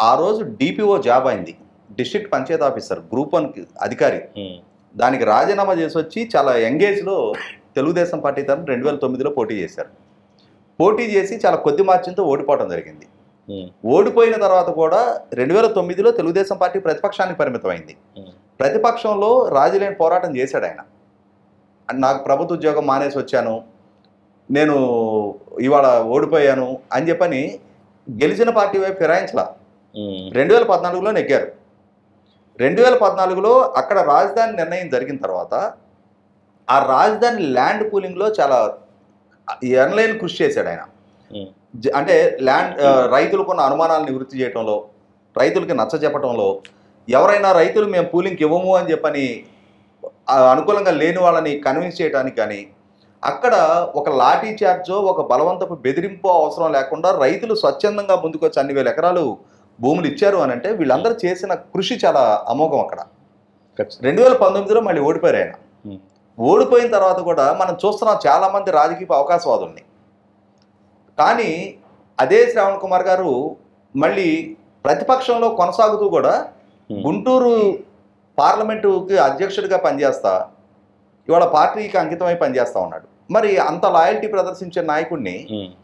ఆ రోజు డిపిఓ జాబ్ అయింది, డిస్ట్రిక్ట్ పంచాయత్ ఆఫీసర్ గ్రూప్ 1 అధికారి. దానికి రాజీనామా చేసి వచ్చి చాలా యంగేజ్లో తెలుగుదేశం పార్టీ తరఫున 2009లో పోటీ చేశారు. పోటీ చేసి చాలా కొద్ది మార్జిన్తో ఓడిపోవడం జరిగింది. ఓడిపోయిన తర్వాత కూడా 2009లో తెలుగుదేశం పార్టీ ప్రతిపక్షానికి పరిమితమైంది. ప్రతిపక్షంలో రాజీలేని పోరాటం చేశాడు ఆయన. నాకు ప్రభుత్వ ఉద్యోగం మానేసి వచ్చాను, నేను ఇవాళ ఓడిపోయాను అని చెప్పని గెలిచిన పార్టీ వైపు ఫిరాయించలా. 2014లో నెగ్గారు. 2014లో అక్కడ రాజధాని నిర్ణయం జరిగిన తర్వాత ఆ రాజధాని ల్యాండ్ పూలింగ్లో చాలా ఎన్లైన్ కృషి చేశాడు ఆయన. అంటే రైతులకున్న అనుమానాలను నివృత్తి చేయడంలో, రైతులకి నచ్చజెప్పటంలో, ఎవరైనా రైతులు మేము పూలింగ్కి ఇవ్వము అని చెప్పని అనుకూలంగా లేని వాళ్ళని కన్విన్స్ చేయడానికి కానీ, అక్కడ ఒక లాఠీ చార్జో ఒక బలవంతపు బెదిరింపు అవసరం లేకుండా రైతులు స్వచ్ఛందంగా ముందుకొచ్చి అన్ని వేల ఎకరాలు భూములు ఇచ్చారు అని అంటే వీళ్ళందరూ చేసిన కృషి చాలా అమోఘం. అక్కడ 2019లో మళ్ళీ ఓడిపోయారు ఆయన. ఓడిపోయిన తర్వాత కూడా మనం చూస్తున్నాం చాలామంది రాజకీయ అవకాశవాదుల్ని. కానీ అదే శ్రావణ్ కుమార్ గారు మళ్ళీ ప్రతిపక్షంలో కొనసాగుతూ కూడా గుంటూరు పార్లమెంటుకి అధ్యక్షుడిగా పనిచేస్తా ఇవాళ పార్టీకి అంకితమై పనిచేస్తా ఉన్నాడు. మరి అంత లాయల్టీ ప్రదర్శించే నాయకుడిని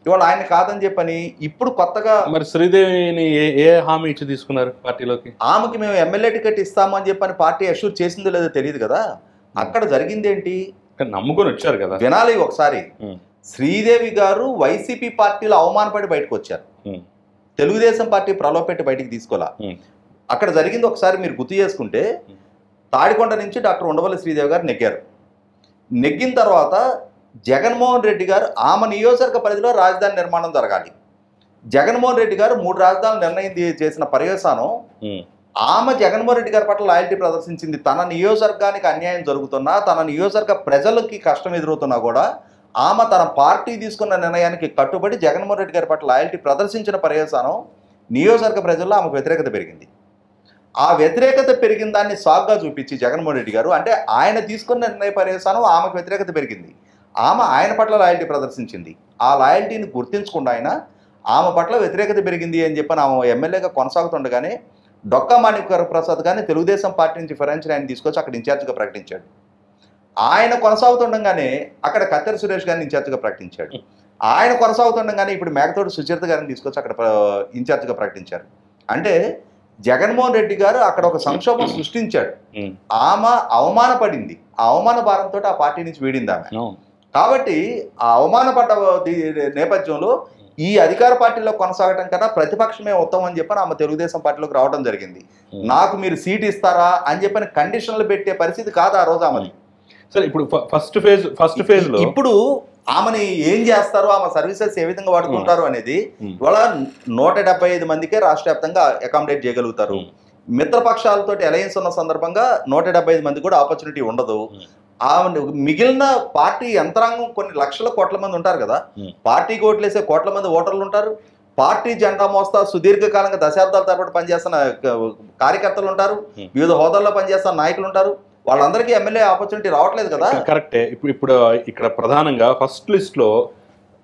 ఇవాళ ఆయన కాదని చెప్పని ఇప్పుడు కొత్తగా మరి శ్రీదేవిని ఏ హామీ ఇచ్చి తీసుకున్నారు పార్టీలోకి? ఆమెకి మేము ఎమ్మెల్యే టికెట్ ఇస్తామని చెప్పని పార్టీ అష్యూర్ చేసిందో లేదో తెలియదు కదా. అక్కడ జరిగింది ఏంటి? నమ్ముకొని వచ్చారు కదా. వినాలి ఒకసారి. శ్రీదేవి గారు వైసీపీ పార్టీలో అవమానపడి బయటకు వచ్చారు. తెలుగుదేశం పార్టీ ప్రలోభపెట్టి బయటికి తీసుకోవాలా. అక్కడ జరిగింది ఒకసారి మీరు గుర్తు చేసుకుంటే, తాడికొండ నుంచి డాక్టర్ ఉండవల్లి శ్రీదేవి గారు నెగ్గారు. నెగ్గిన తర్వాత జగన్మోహన్ రెడ్డి గారు ఆమె నియోజకవర్గ పరిధిలో రాజధాని నిర్మాణం జరగాలి. జగన్మోహన్ రెడ్డి గారు 3 రాజధానులు నిర్ణయం చేసిన పర్యవసానం ఆమె జగన్మోహన్ రెడ్డి గారి పట్ల లాయల్టీ ప్రదర్శించింది. తన నియోజకవర్గానికి అన్యాయం జరుగుతున్నా, తన నియోజకవర్గ ప్రజలకి కష్టం ఎదురవుతున్నా కూడా ఆమె తన పార్టీ తీసుకున్న నిర్ణయానికి కట్టుబడి జగన్మోహన్ రెడ్డి గారి పట్ల లాయల్టీ ప్రదర్శించిన పర్యవసానం నియోజకవర్గ ప్రజల్లో ఆమెకు వ్యతిరేకత పెరిగింది. ఆ వ్యతిరేకత పెరిగిన దాన్ని సాగ్గా చూపించి జగన్మోహన్ రెడ్డి గారు అంటే ఆయన తీసుకున్న నిర్ణయ పర్యవసానం ఆమెకు వ్యతిరేకత పెరిగింది. ఆమె ఆయన పట్ల లాయల్టీ ప్రదర్శించింది. ఆ లాయల్టీని గుర్తించకుండా ఆయన ఆమె పట్ల వ్యతిరేకత పెరిగింది అని చెప్పని ఆమె ఎమ్మెల్యేగా కొనసాగుతుండగానే డొక్కా మాణిక్య ప్రసాద్ గారిని తెలుగుదేశం పార్టీ నుంచి ఫిరాయించిన ఆయన తీసుకొచ్చి అక్కడ ఇన్ఛార్జిగా ప్రకటించాడు. ఆయన కొనసాగుతుండగానే అక్కడ కత్తెర సురేష్ గారిని ఇన్ఛార్జిగా ప్రకటించాడు. ఆయన కొనసాగుతుండగానే ఇప్పుడు మేకతోటి సుచరిత గారిని తీసుకొచ్చి అక్కడ ఇన్ఛార్జిగా ప్రకటించారు. అంటే జగన్మోహన్ రెడ్డి గారు అక్కడ ఒక సంక్షోభం సృష్టించాడు. ఆమె అవమానపడింది. ఆ అవమాన భారంతో ఆ పార్టీ నుంచి వీడింది ఆమె. కాబట్టి ఆ అవమానపడ్డ నేపథ్యంలో ఈ అధికార పార్టీలో కొనసాగటం కన్నా ప్రతిపక్షమే ఉత్తమం అని చెప్పని ఆమె తెలుగుదేశం పార్టీలోకి రావడం జరిగింది. నాకు మీరు సీట్ ఇస్తారా అని చెప్పని కండిషన్లు పెట్టే పరిస్థితి కాదు ఆ రోజు ఆమెది. సరే, ఇప్పుడు ఫస్ట్ ఫేజ్ లో ఇప్పుడు ఆమెని ఏం చేస్తారు, ఆమె సర్వీసెస్ ఏ విధంగా వాడుకుంటారు అనేది ఇవాళ 175 మందికే రాష్ట్ర వ్యాప్తంగా అకామిడేట్ చేయగలుగుతారు. మిత్రపక్షాలతో అలయన్స్ ఉన్న సందర్భంగా 175 మంది కూడా ఆపర్చునిటీ ఉండదు. మిగిలిన పార్టీ యంత్రాంగం కొన్ని లక్షల కోట్ల మంది ఉంటారు కదా. పార్టీకి ఓట్లేసే కోట్ల మంది ఓటర్లు ఉంటారు. పార్టీ జెండా మోస్తా సుదీర్ఘకాలంగా దశాబ్దాల తరబడి పనిచేస్తున్న కార్యకర్తలు ఉంటారు. వివిధ హోదాల్లో పనిచేస్తున్న నాయకులు ఉంటారు. వాళ్ళందరికీ ఎమ్మెల్యే ఆపర్చునిటీ రావట్లేదు కదా. కరెక్టే. ఇప్పుడు ఇక్కడ ప్రధానంగా ఫస్ట్ లిస్ట్ లో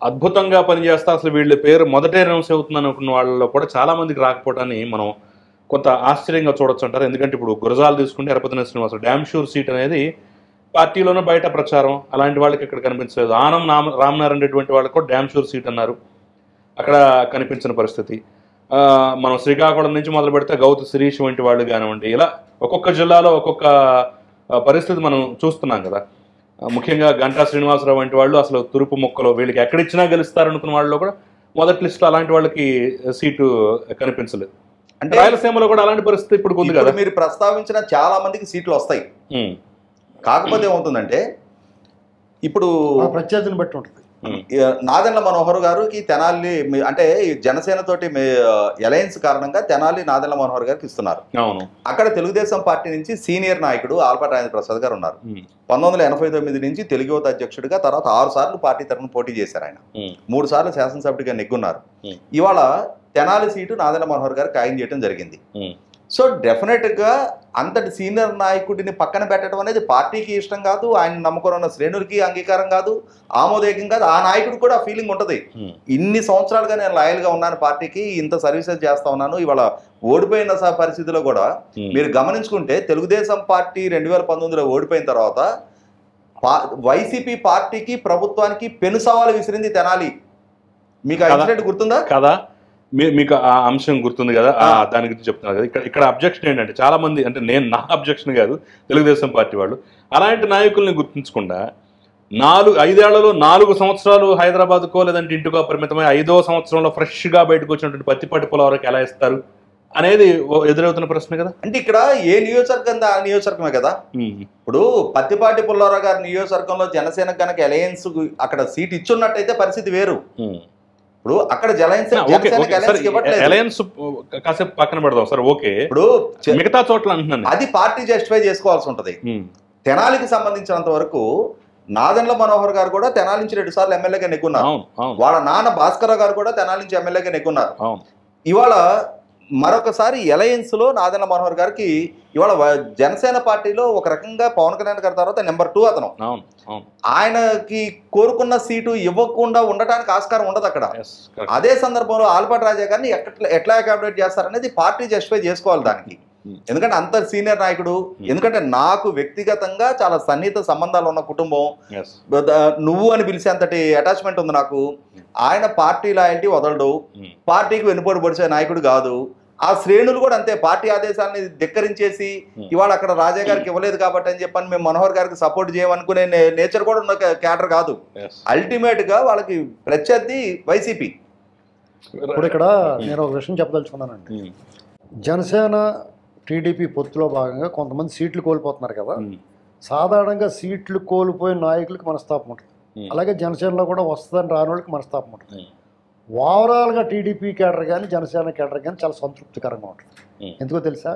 అద్భుతంగా పనిచేస్తా అసలు వీళ్ళ పేరు మొదటే అనౌన్స్ అవుతుంది అనుకున్న వాళ్ళలో కూడా చాలా మందికి రాకపోవటాన్ని మనం కొంత ఆశ్చర్యంగా చూడొచ్చు అంటారు. ఎందుకంటే ఇప్పుడు గురజాలు తీసుకుంటే ఎరపతిన శ్రీనివాసరావు డ్యామ్ షూర్ సీట్ అనేది పార్టీలోనే బయట ప్రచారం, అలాంటి వాళ్ళకి ఇక్కడ కనిపించలేదు. ఆనం రామనారాయణ రెడ్డి వాళ్ళకి కూడా డ్యామ్ షూర్ సీట్ అన్నారు, అక్కడ కనిపించిన పరిస్థితి. మనం శ్రీకాకుళం నుంచి మొదలు పెడితే గౌతు శిరీష్ వంటి వాళ్ళు కానివ్వండి, ఇలా ఒక్కొక్క జిల్లాలో ఒక్కొక్క పరిస్థితి మనం చూస్తున్నాం కదా. ముఖ్యంగా గంటా శ్రీనివాసరావు వంటి వాళ్ళు అసలు తురుపు మొక్కలో వీళ్ళకి ఎక్కడిచ్చినా గెలుస్తారు అనుకున్న వాళ్ళలో కూడా మొదటి లిస్టులో అలాంటి వాళ్ళకి సీటు కనిపించలేదు. అంటే రాయలసీమలో కూడా అలాంటి పరిస్థితి ఇప్పుడు ఉంది కదా. మీరు ప్రస్తావించిన చాలా మందికి సీట్లు వస్తాయి. కాకపోతే ఏమవుతుందంటే ఇప్పుడు ప్రత్యర్థిని బట్టి ఉంటుంది. నాదెండ్ల మనోహర్ గారికి తెనాలి అంటే జనసేనతోటి అలయన్స్ కారణంగా తెనాలి నాదెండ్ల మనోహర్ గారికి ఇస్తున్నారు. అక్కడ తెలుగుదేశం పార్టీ నుంచి సీనియర్ నాయకుడు ఆల్పాటి రాజేంద్ర ప్రసాద్ గారు ఉన్నారు. 1989 నుంచి తెలుగు యువత అధ్యక్షుడిగా, తర్వాత 6 సార్లు పార్టీ తరఫున పోటీ చేశారు. ఆయన 3 సార్లు శాసనసభ్యుడిగా నెగ్గున్నారు. ఇవాళ తెనాలి సీటు నాదెండ్ల మనోహర్ గారికి ఖాయం చేయడం జరిగింది. సో డెఫినెట్గా అంతటి సీనియర్ నాయకుడిని పక్కన పెట్టడం అనేది పార్టీకి ఇష్టం కాదు, ఆయన నమ్ముకున్న శ్రేణులకి అంగీకారం కాదు, ఆమోదయోగ్యం కాదు. ఆ నాయకుడు కూడా ఫీలింగ్ ఉంటుంది, ఇన్ని సంవత్సరాలుగా నేను లాయల్గా ఉన్నాను పార్టీకి, ఇంత సర్వీసెస్ చేస్తా ఉన్నాను, ఇవాళ ఓడిపోయిన పరిస్థితిలో కూడా మీరు గమనించుకుంటే తెలుగుదేశం పార్టీ 2019లో ఓడిపోయిన తర్వాత వైసీపీ పార్టీకి ప్రభుత్వానికి పెను సవాలు విసిరింది తెనాలి. మీకు ఆ ఇన్సిడెంట్ గుర్తుందా కదా? మీకు ఆ అంశం గుర్తుంది కదా, దాని గురించి చెప్తున్నారు కదా. ఇక్కడ అబ్జెక్షన్ ఏంటంటే చాలా మంది, అంటే నేను నా అబ్జెక్షన్ కాదు, తెలుగుదేశం పార్టీ వాళ్ళు అలాంటి నాయకుల్ని గుర్తించకుండా 5 ఏళ్లలో 4 సంవత్సరాలు హైదరాబాద్కో లేదంటే ఇంటికో పరిమితమై 5వ సంవత్సరంలో ఫ్రెష్గా బయటకు వచ్చినటువంటి పత్తిపాటి పులవరకు ఎలా ఇస్తారు అనేది ఎదురవుతున్న ప్రశ్న కదా. అంటే ఇక్కడ ఏ నియోజకవర్గం ఆ నియోజకవర్గమే కదా. ఇప్పుడు పత్తిపాటి పుల్లారావు గారి నియోజకవర్గంలో జనసేన కనుక అలయన్స్ అక్కడ సీట్ ఇచ్చున్నట్టయితే పరిస్థితి వేరు. ఇప్పుడు అక్కడ అలయన్స్ కాసేపు పక్కన పెడదాం సార్. ఓకే, ఇప్పుడు మిగతా చోట్ల అంటున్నాను అది పార్టీ జస్టిఫై చేసుకోవాల్సి ఉంటది. తెనాలికి సంబంధించినంత వరకు నాదెండ్ల మనోహర్ గారు కూడా తెనాలి నుంచి 2 సార్లు ఎమ్మెల్యేగా నెగ్గున్నారు. వాళ్ళ నాన్న భాస్కర్ గారు కూడా తెనాలి నుంచి ఎమ్మెల్యేగా నెగ్గున్నారు. ఇవాళ మరొకసారి అలయన్స్ లో నాదెండ్ల మనోహర్ గారికి ఇవాళ జనసేన పార్టీలో ఒక రకంగా పవన్ కళ్యాణ్ గారి తర్వాత నెంబర్ 2 అతను. ఆయనకి కోరుకున్న సీటు ఇవ్వకుండా ఉండటానికి ఆస్కారం ఉండదు అక్కడ. అదే సందర్భంలో ఆలపాటి రాజా గారిని ఎట్లా అకామిడేట్ చేస్తారనేది పార్టీ జస్టిఫై చేసుకోవాలి దానికి. ఎందుకంటే అంత సీనియర్ నాయకుడు, ఎందుకంటే నాకు వ్యక్తిగతంగా చాలా సన్నిహిత సంబంధాలు ఉన్న కుటుంబం, నువ్వు అని పిలిచేంతటి అటాచ్మెంట్ ఉంది నాకు. ఆయన పార్టీ లాయల్టీ వదలడు, పార్టీకి వెనుపోటు పొడిచే నాయకుడు కాదు. ఆ శ్రేణులు కూడా అంతే, పార్టీ ఆదేశాన్ని ధిక్కరించేసి ఇవాళ అక్కడ రాజా గారికి ఇవ్వలేదు కాబట్టి అని చెప్పని మేము మనోహర్ గారికి సపోర్ట్ చేయమనుకునే నేచర్ కూడా ఉన్న క్యాడర్ కాదు. అల్టిమేట్ గా వాళ్ళకి ప్రత్యర్థి వైసీపీ. ఇప్పుడు ఇక్కడ నేను ఒక విషయం చెప్పదలుచుకున్నానండి. జనసేన టీడీపీ పొత్తులో భాగంగా కొంతమంది సీట్లు కోల్పోతున్నారు కదా. సాధారణంగా సీట్లు కోల్పోయిన నాయకులకి మనస్తాపం ఉంటుంది, అలాగే జనసేనలో కూడా వస్తుందని రాని వాళ్ళకి మనస్తాపం ఉంటుంది. ఓవరాల్గా టీడీపీ కేడర్ కానీ జనసేన కేడర్ కానీ చాలా సంతృప్తికరంగా ఉంటుంది. ఎందుకో తెలుసా,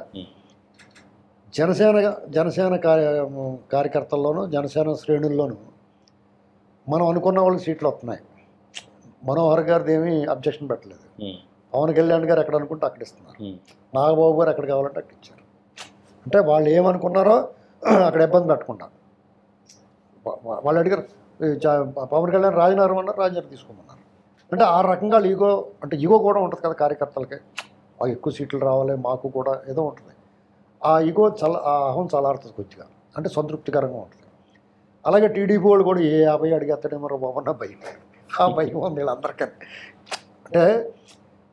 జనసేన కార్యకర్తల్లోనూ జనసేన శ్రేణుల్లోనూ మనం అనుకున్న వాళ్ళకి సీట్లు వస్తున్నాయి. మనోహర్ గారిది ఏమీ అబ్జెక్షన్ పెట్టలేదు. పవన్ కళ్యాణ్ గారు ఎక్కడ అనుకుంటే అక్కడ ఇస్తున్నారు, నాగబాబు గారు ఎక్కడ కావాలంటే అక్కడ ఇచ్చారు. అంటే వాళ్ళు ఏమనుకున్నారో అక్కడ ఇబ్బంది పెట్టుకుంటారు. వాళ్ళు అడిగారు పవన్ కళ్యాణ్ రాజీనామా అన్నారు, రాజీనామా తీసుకోమన్నారు. అంటే ఆ రకంగా ఈగో కూడా ఉంటుంది కదా కార్యకర్తలకి. ఎక్కువ సీట్లు రావాలి మాకు కూడా ఏదో ఉంటుంది. ఆ ఈగో ఆ అహం చల్లారుతుంది కొద్దిగా, అంటే సంతృప్తికరంగా ఉంటుంది. అలాగే టీడీపీ వాళ్ళు కూడా 50 అడిగేస్తాడేమో బాబన్న భయం, ఆ భయం ఉంది వీళ్ళందరికీ. అంటే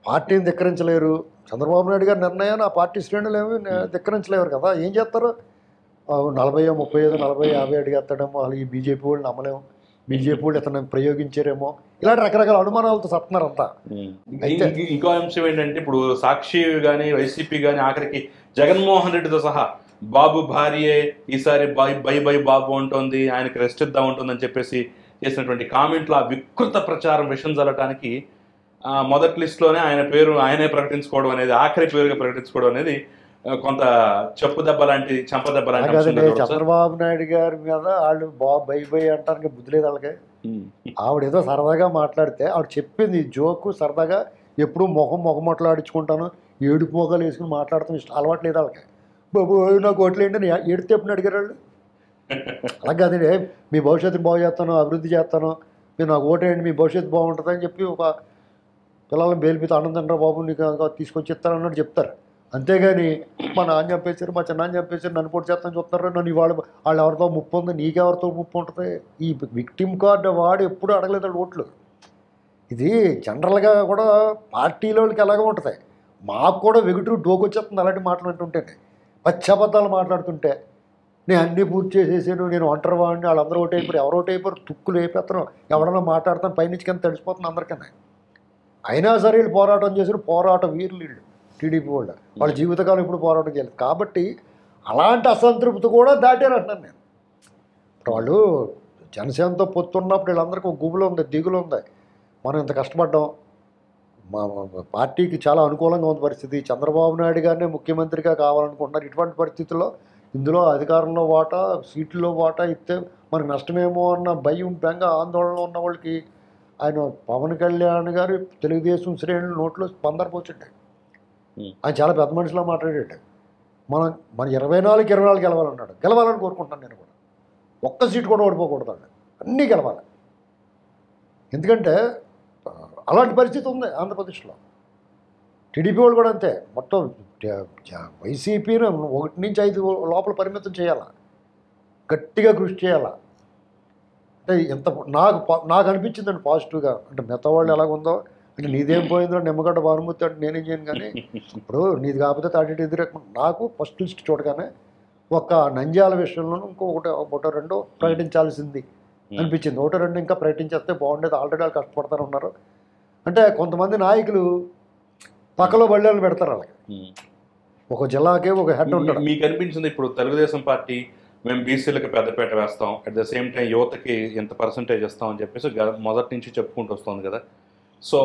పార్టీని ధిక్కరించలేరు. చంద్రబాబు నాయుడు గారి నిర్ణయాన్ని ఆ పార్టీ శ్రేణులు ఏమి ధిక్కరించలేరు కదా. ఏం చేస్తారు, 40, 35, 40, 50 అడిగేస్తాడేమో, అలాగే బీజేపీ వాళ్ళు నమ్మలేము, బీజేపీ వాళ్ళు ఇతను ప్రయోగించారేమో, ఇలాంటి రకరకాల అనుమానాలతో చెప్తున్నారు అంతా. ఇంకో అంశం ఏంటంటే ఇప్పుడు సాక్షి కానీ వైసీపీ కానీ ఆఖరికి జగన్మోహన్ రెడ్డితో సహా బాబు భార్యే ఈసారి బై బాబు ఉంటుంది, ఆయనకి రెస్ట్ ఇద్దాం ఉంటుంది అని చెప్పేసి చేసినటువంటి కామెంట్లు ఆ వికృత ప్రచారం విషం చల్లటానికి మొదటి లిస్టులోనే ఆయన పేరు ఆయనే ప్రకటించుకోవడం అనేది, ఆఖరి పేరుగా ప్రకటించుకోవడం అనేది కొంత చెంపదెబ్బ లాంటి. చంద్రబాబు నాయుడు గారి మీద వాళ్ళు బై అంటానికి బుద్ధి లేదు వాళ్ళకి. ఆవిడేదో సరదాగా మాట్లాడితే ఆవిడ చెప్పింది జోకు సరదాగా, ఎప్పుడు మొగమొట్లాడించుకుంటాను, ఏడుపు మొగలు వేసుకుని మాట్లాడుతాను ఇష్టం అలవాటు లేదు వాళ్ళకి. బాబు నాకు ఓట్లు ఏంటని ఏడితే ఎప్పుడు అడిగారు వాళ్ళు. అలాగే అదే మీ భవిష్యత్తు బాగు చేస్తాను, అభివృద్ధి చేస్తాను, మీరు నాకు ఓటేయండి మీ భవిష్యత్తు బాగుంటుంది అని చెప్పి ఒక పిల్లల్ని బేలిపితే ఆనందంరా బాబు నీకు తీసుకొచ్చి ఇస్తారన్నట్టు చెప్తారు. అంతేగాని మా నాన్న చంపేశారు, మా చిన్నాన్న చంపేశారు, నన్ను పొడి చేస్తాను చూస్తున్నారు, నన్ను వాళ్ళు ఎవరితో ముప్పు ఉంది, నీకెవరితో ముప్పు ఉంటుంది. ఈ విక్టిమ్ కార్డు వాడు ఎప్పుడు అడగలేదు ఓట్లు. ఇది జనరల్గా కూడా పార్టీలోకి ఎలాగ ఉంటుంది. మాకు కూడా వెగుటూ డోకొచ్చేస్తుంది అలాంటి మాటలు అంటుంటేనే, పచ్చబద్దాలు మాట్లాడుతుంటే. నేను అన్నీ పూర్తి చేసేసాను, నేను ఒంటరి వాడిని, వాళ్ళందరూ ఒకటి అయిపోయారు, ఎవరో ఒకటి అయిపోయారు, తుక్కులు అయిపోతాను, ఎవడన్నా మాట్లాడతాను పైనుంచి కింద తడిసిపోతుంది అందరికన్నా. అయినా సరే వీళ్ళు పోరాటం చేశారు, పోరాట వీరులు వీళ్ళు టీడీపీ వాళ్ళు. వాళ్ళ జీవితకాలం ఇప్పుడు పోరాటం చేయలేదు కాబట్టి అలాంటి అసంతృప్తి కూడా దాటారు అంటున్నాను నేను. ఇప్పుడు వాళ్ళు జనసేనతో పొత్తున్నప్పుడు వీళ్ళందరికీ ఒక గుబులు ఉంది, దిగులు ఉంది. మనం ఇంత కష్టపడ్డాం, మా పార్టీకి చాలా అనుకూలంగా ఉంది పరిస్థితి, చంద్రబాబు నాయుడు గారినే ముఖ్యమంత్రిగా కావాలనుకుంటున్నారు. ఇటువంటి పరిస్థితుల్లో ఇందులో అధికారంలో వాటా, సీట్లలో వాటా ఇస్తే మనకు నష్టమేమో అన్న భయం, బెంగ, ఆందోళన ఉన్న వాళ్ళకి ఆయన పవన్ కళ్యాణ్ గారు తెలుగుదేశం శ్రేణులు నోట్లో స్పందరపోతుంటాయి. ఆయన చాలా పెద్ద మనిషిలో మాట్లాడాడు. మన 24 గెలవాలన్నాడు. గెలవాలని కోరుకుంటున్నాను నేను కూడా. ఒక్క సీటు కూడా ఓడిపోకూడదు, అన్నీ గెలవాలి. ఎందుకంటే అలాంటి పరిస్థితి ఉంది ఆంధ్రప్రదేశ్లో. టీడీపీ వాళ్ళు కూడా అంతే. మొత్తం వైసీపీని 1 నుంచి 5 లోపల పరిమితం చేయాలా, గట్టిగా కృషి చేయాలా. అంటే ఎంత నాకు అనిపించిందండి పాజిటివ్గా. అంటే మిగతా వాళ్ళు ఎలాగుందో, అంటే నీదేం పోయిందో నిమ్మగడ్డ భానుమూర్తి అంటే నేనేం చేయను, కానీ ఇప్పుడు నీది కాకపోతే తాటి ఎదురు నాకు ఫస్ట్ లిస్ట్ చూడగానే ఒక నంద్యాల విషయంలోనూ ఒకటో రెండో ప్రకటించాల్సింది అనిపించింది. 1-2 ఇంకా ప్రకటించేస్తే బాగుండేది, ఆల్రెడీ వాళ్ళు కష్టపడతారు ఉన్నారు. అంటే కొంతమంది నాయకులు పక్కలో బళ్ళని పెడతారు వాళ్ళకి. ఒక జిల్లాకే ఒక హెడ్ ఉంటాడు. మీకు అనిపించింది ఇప్పుడు తెలుగుదేశం పార్టీ మేము బీసీలకు పెద్దపేట వేస్తాం, అట్ ద సేమ్ టైం యువతకి ఎంత పర్సంటేజ్ ఇస్తాం అని చెప్పేసి మొదటి నుంచి చెప్పుకుంటూ వస్తుంది కదా. సో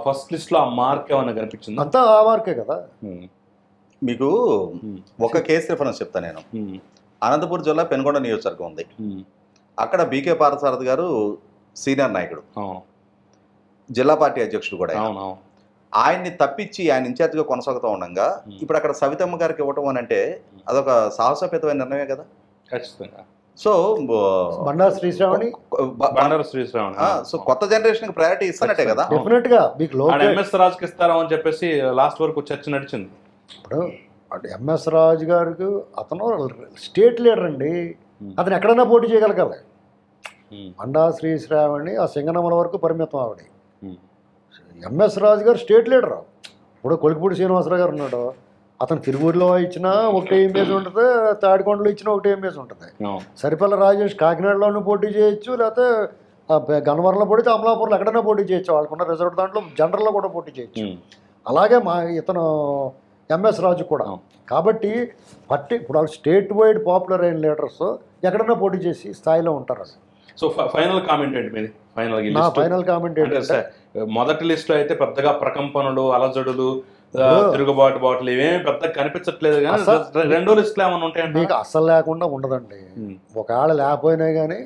ఫస్ట్ లిస్ట్ లో ఆ మార్క్ ఏమన్నా కనిపించింది? అంతా ఆ మార్కే కదా. మీకు ఒక కేసు రిఫరెన్స్ చెప్తాను నేను. అనంతపురం జిల్లా పెనుగొండ నియోజకవర్గం ఉంది. అక్కడ బీకే పార్థసారథి గారు సీనియర్ నాయకుడు, జిల్లా పార్టీ అధ్యక్షుడు కూడా. ఆయన్ని తప్పించి ఆయన ఇన్ఛార్జిగా కొనసాగుతూ ఉండగా ఇప్పుడు అక్కడ సవితమ్మ గారికి ఇవ్వటం అని అంటే అదొక సాహసోపేతమైన నిర్ణయమే కదా. ఖచ్చితంగా. సో బండారు శ్రీశ్రావణి సో కొత్త జనరేషన్ కి ప్రయారిటీ ఇస్తానట్టే కదా. డెఫినెట్ గా మీకు ఎంఎస్ రాజుకి ఇస్తారా అని చెప్పేసి లాస్ట్ వరకు చర్చ నడిచింది. ఇప్పుడు ఎంఎస్ రాజు గారికి అతను స్టేట్ లీడర్ అండి, అతను ఎక్కడైనా పోటీ చేయగలగాలి. బండా శ్రీశ్రావణి ఆ సింగనమల వరకు పరిమితం ఆవిడ. ఎంఎస్ రాజు గారు స్టేట్ లీడర్. ఇప్పుడు కొలికిపూడి శ్రీనివాసరావు గారు ఉన్నాడు, అతను తిరువూరులో ఇచ్చినా ఒకటే ఇమేజ్ ఉంటుంది, తాడికొండలో ఇచ్చినా ఒకటే ఇమేజ్ ఉంటుంది. సరిపల్ల రాజేష్ కాకినాడలోనూ పోటీ చేయొచ్చు, లేకపోతే గన్నవరంలో పోటీ, అమలాపూర్లో ఎక్కడైనా పోటీ చేయొచ్చు. వాళ్ళకున్న రిజర్వ్ దాంట్లో జనరల్లో కూడా పోటీ చేయొచ్చు. అలాగే ఇతను ఎంఎస్ రాజు కూడా. కాబట్టి ఇప్పుడు వాళ్ళు స్టేట్ వైడ్ పాపులర్ అయిన లీడర్స్ ఎక్కడైనా పోటీ చేసి స్థాయిలో ఉంటారు. సో ఫైనల్ కామెంట్ ఏంటి మీది? ఫైనల్ కామెంట్ ఏంటంటే మొదటి లిస్ట్ లో అయితే పెద్దగా ప్రకంపనలు, అలజడులు, తిరుగుబాటు బాటలు ఇవేమి పెద్దగా కనిపించట్లేదు, కానీ రెండో లిస్ట్ లో ఏమైనా ఉంటాయండి? మీకు అస్సలు లేకుండా ఉండదండి. ఒకవేళ లేకపోయినా కానీ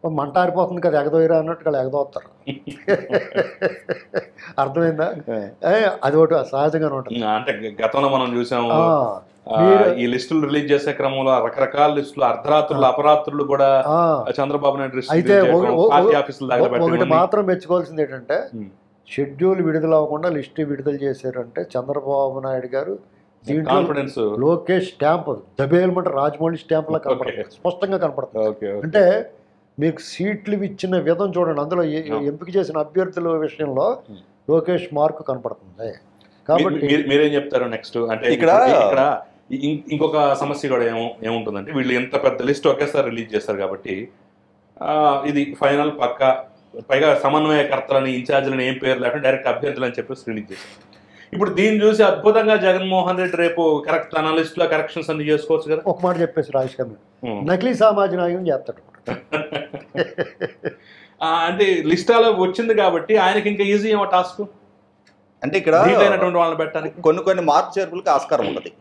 మంట ఆరిపోతుంది కదా, ఎగదోయిరా అన్నట్టు వాళ్ళు ఎగదోస్తారు. అర్థమైందా? అది ఒకటి సహజంగానే ఉంటుంది. అంటే గతంలో మనం చూసాము ఈ లిస్టులు రిలీజ్ చేసే క్రమంలో రకరకాల లిస్టులు, అర్ధరాత్రులు అపరాత్రులు కూడా చంద్రబాబు నాయుడు అయితే ఒకటి మాత్రం మెచ్చుకోవాల్సింది ఏంటంటే షెడ్యూల్ విడుదల అవ్వకుండా లిస్టు విడుదల చేశారంటే చంద్రబాబు నాయుడు గారు దీంట్లో లోకేష్ స్టాంప్ దబేలమంటే రాజమౌళి స్టాంప్ లా కనపడుతుంది, స్పష్టంగా కనపడుతుంది. అంటే మీకు సీట్లు ఇచ్చిన విధం చూడండి, అందులో ఎంపిక చేసిన అభ్యర్థుల విషయంలో లోకేష్ మార్కు కనపడుతుంది. కాబట్టి మీరేం చెప్తారు నెక్స్ట్? అంటే ఇక్కడ ఇంకొక సమస్య కూడా ఏముంటుందంటే వీళ్ళు ఎంత పెద్ద లిస్ట్ ఒకేసారి రిలీజ్ చేస్తారు కాబట్టి ఇది ఫైనల్ పక్క, పైగా సమన్వయకర్తలని ఇన్ఛార్జీలని ఏం పేరు లేకుండా డైరెక్ట్ అభ్యర్థులు అని చెప్పేసి రిలీజ్ చేస్తారు. ఇప్పుడు దీన్ని చూసి అద్భుతంగా జగన్మోహన్ రెడ్డి రేపు కరెక్ట్ అనాలిస్ట్ లో కరెక్షన్స్ అన్ని చేసుకోవచ్చు కదా. ఒక మాట చెప్పేసి రాజేష్ గారు నకిలీ సామాజిక చేస్తాడు. అంటే లిస్టాలో వచ్చింది కాబట్టి ఆయనకి ఇంకా ఈజీ ఏమో టాస్క్. అంటే ఇక్కడ వాళ్ళని పెట్టడానికి కొన్ని మార్పు చేర్పులకి ఆస్కారం ఉంటుంది.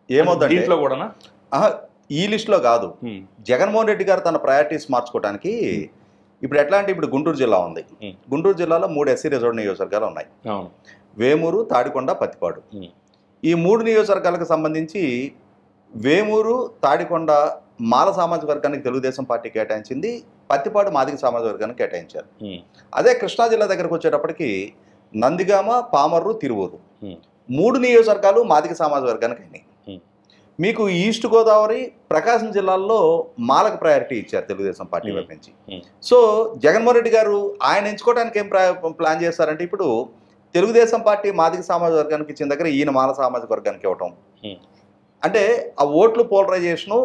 ఏమవుతుంది దీంట్లో కూడా ఈ లిస్టులో కాదు, జగన్మోహన్ రెడ్డి గారు తన ప్రయారిటీస్ మార్చుకోవడానికి ఇప్పుడు ఎట్లా అంటే ఇప్పుడు గుంటూరు జిల్లా ఉంది. గుంటూరు జిల్లాలో 3 ఎస్సీ రిజర్వ్ నియోజకవర్గాలు ఉన్నాయి, వేమూరు, తాడికొండ, పత్తిపాడు. ఈ 3 నియోజకవర్గాలకు సంబంధించి వేమూరు, తాడికొండ మాల సామాజిక వర్గానికి తెలుగుదేశం పార్టీ కేటాయించింది, పత్తిపాడు మాదిగ సామాజిక వర్గానికి కేటాయించారు. అదే కృష్ణా జిల్లా దగ్గరకు వచ్చేటప్పటికి నందిగామ, పామర్రు, తిరువూరు 3 నియోజకవర్గాలు మాదిగ సామాజిక వర్గానికి అయినాయి. మీకు ఈస్ట్ గోదావరి, ప్రకాశం జిల్లాల్లో మాలకు ప్రయారిటీ ఇచ్చారు తెలుగుదేశం పార్టీ వైపు నుంచి. సో జగన్మోహన్ రెడ్డి గారు ఆయన ఎంచుకోవడానికి ఏం ప్లాన్ చేస్తారంటే ఇప్పుడు తెలుగుదేశం పార్టీ మాదిగ సామాజిక వర్గానికి ఇచ్చిన దగ్గర ఈయన మాల సామాజిక వర్గానికి ఇవ్వటం అంటే ఆ ఓట్లు పోలరైజేషను.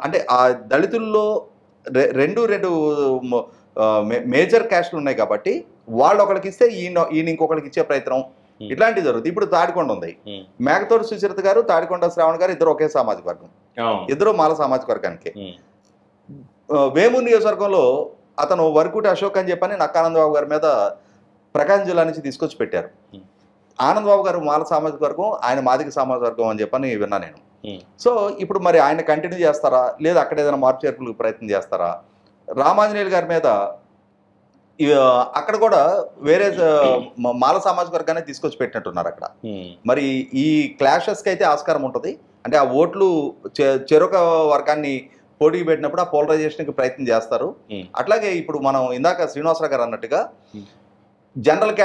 అంటే ఆ దళితుల్లో రెండు మేజర్ క్యాస్ట్లు ఉన్నాయి కాబట్టి వాళ్ళు ఒకరికి ఇస్తే ఈయన ఇంకొకరికి ఇచ్చే ప్రయత్నం ఇట్లాంటివి జరుగుతుంది. ఇప్పుడు తాడికొండ ఉంది, మేకతోటి సుచరిత గారు, తాడికొండ శ్రావణ్ గారు ఇద్దరు ఒకే సామాజిక వర్గం, ఇద్దరు మాల సామాజిక వర్గానికి. వేమూరు నియోజకవర్గంలో అతను వరకుటి అశోక్ అని చెప్పని నక్కానందబాబు గారి మీద ప్రకాశం జిల్లా నుంచి తీసుకొచ్చి పెట్టారు. ఆనందబాబు గారు మాల సామాజిక వర్గం, ఆయన మాదిగ సామాజిక వర్గం అని చెప్పని విన్నా నేను. సో ఇప్పుడు మరి ఆయన కంటిన్యూ చేస్తారా లేదా అక్కడ ఏదైనా మార్పు చేర్పులకు ప్రయత్నం చేస్తారా? రామాంజనేయులు గారి మీద అక్కడ కూడా వేరే మాల సామాజిక వర్గాన్ని తీసుకొచ్చి పెట్టినట్టున్నారు అక్కడ. మరి ఈ క్లాషెస్కి అయితే ఆస్కారం ఉంటుంది. అంటే ఆ ఓట్లు చెరొక వర్గాన్ని పోటీకి పెట్టినప్పుడు ఆ పోలరైజేషన్కి ప్రయత్నం చేస్తారు. అట్లాగే ఇప్పుడు మనం ఇందాక శ్రీనివాసరావు గారు అన్నట్టుగా జనరల్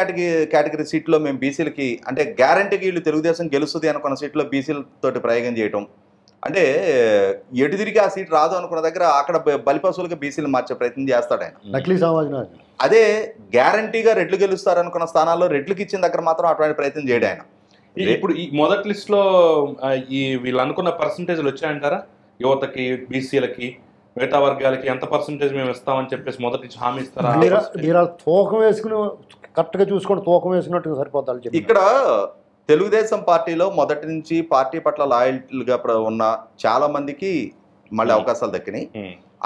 కేటగిరీ సీట్లో మేము బీసీలకి అంటే గ్యారంటీకి వీళ్ళు తెలుగుదేశం గెలుస్తుంది అనుకున్న సీట్లో బీసీలతోటి ప్రయోగం చేయటం, అంటే ఎటు తిరిగి ఆ సీట్ రాదు అనుకున్న దగ్గర అక్కడ బలిపశువులుగా బీసీలు మార్చే ప్రయత్నం చేస్తాడు ఆయన. నకిలీ సామాజిక. అదే గ్యారంటీగా రెడ్లు గెలుస్తారు అనుకున్న స్థానాల్లో రెడ్లకి ఇచ్చిన దగ్గర మాత్రం అటువంటి ప్రయత్నం చేయడం ఆయన. ఇప్పుడు ఈ మొదటి లిస్ట్ లో ఈ వీళ్ళు అనుకున్న పర్సంటేజ్లు వచ్చాయంటారా? యువతకి, బీసీలకి, మిగతా వర్గాలకి ఎంత పర్సంటేజ్ మేము ఇస్తామని చెప్పేసి మొదటి హామీ ఇస్తారా? మీరు తూకం వేసుకుని కరెక్ట్గా చూసుకొని తూకం వేసుకున్నట్టు సరిపోతారు. ఇక్కడ తెలుగుదేశం పార్టీలో మొదటి నుంచి పార్టీ పట్ల లాయల్టీగా ఉన్న చాలా మందికి మళ్ళీ అవకాశాలు దక్కినాయి.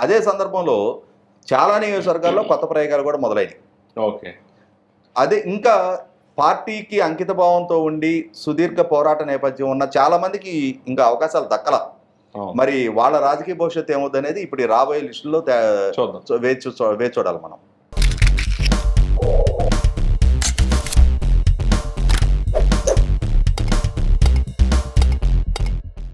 అదే సందర్భంలో చాలా నియోజకవర్గాల్లో కొత్త ప్రయోగాలు కూడా మొదలైనవి. ఓకే, అదే ఇంకా పార్టీకి అంకిత భావంతో ఉండి సుదీర్ఘ పోరాట నేపథ్యం ఉన్న చాలా మందికి ఇంకా అవకాశాలు దక్కల. మరి వాళ్ళ రాజకీయ భవిష్యత్తు ఏమవుతుంది అనేది ఇప్పుడు రాబోయే లిస్టులో చూద్దాం. వేచి చూడాలి మనం.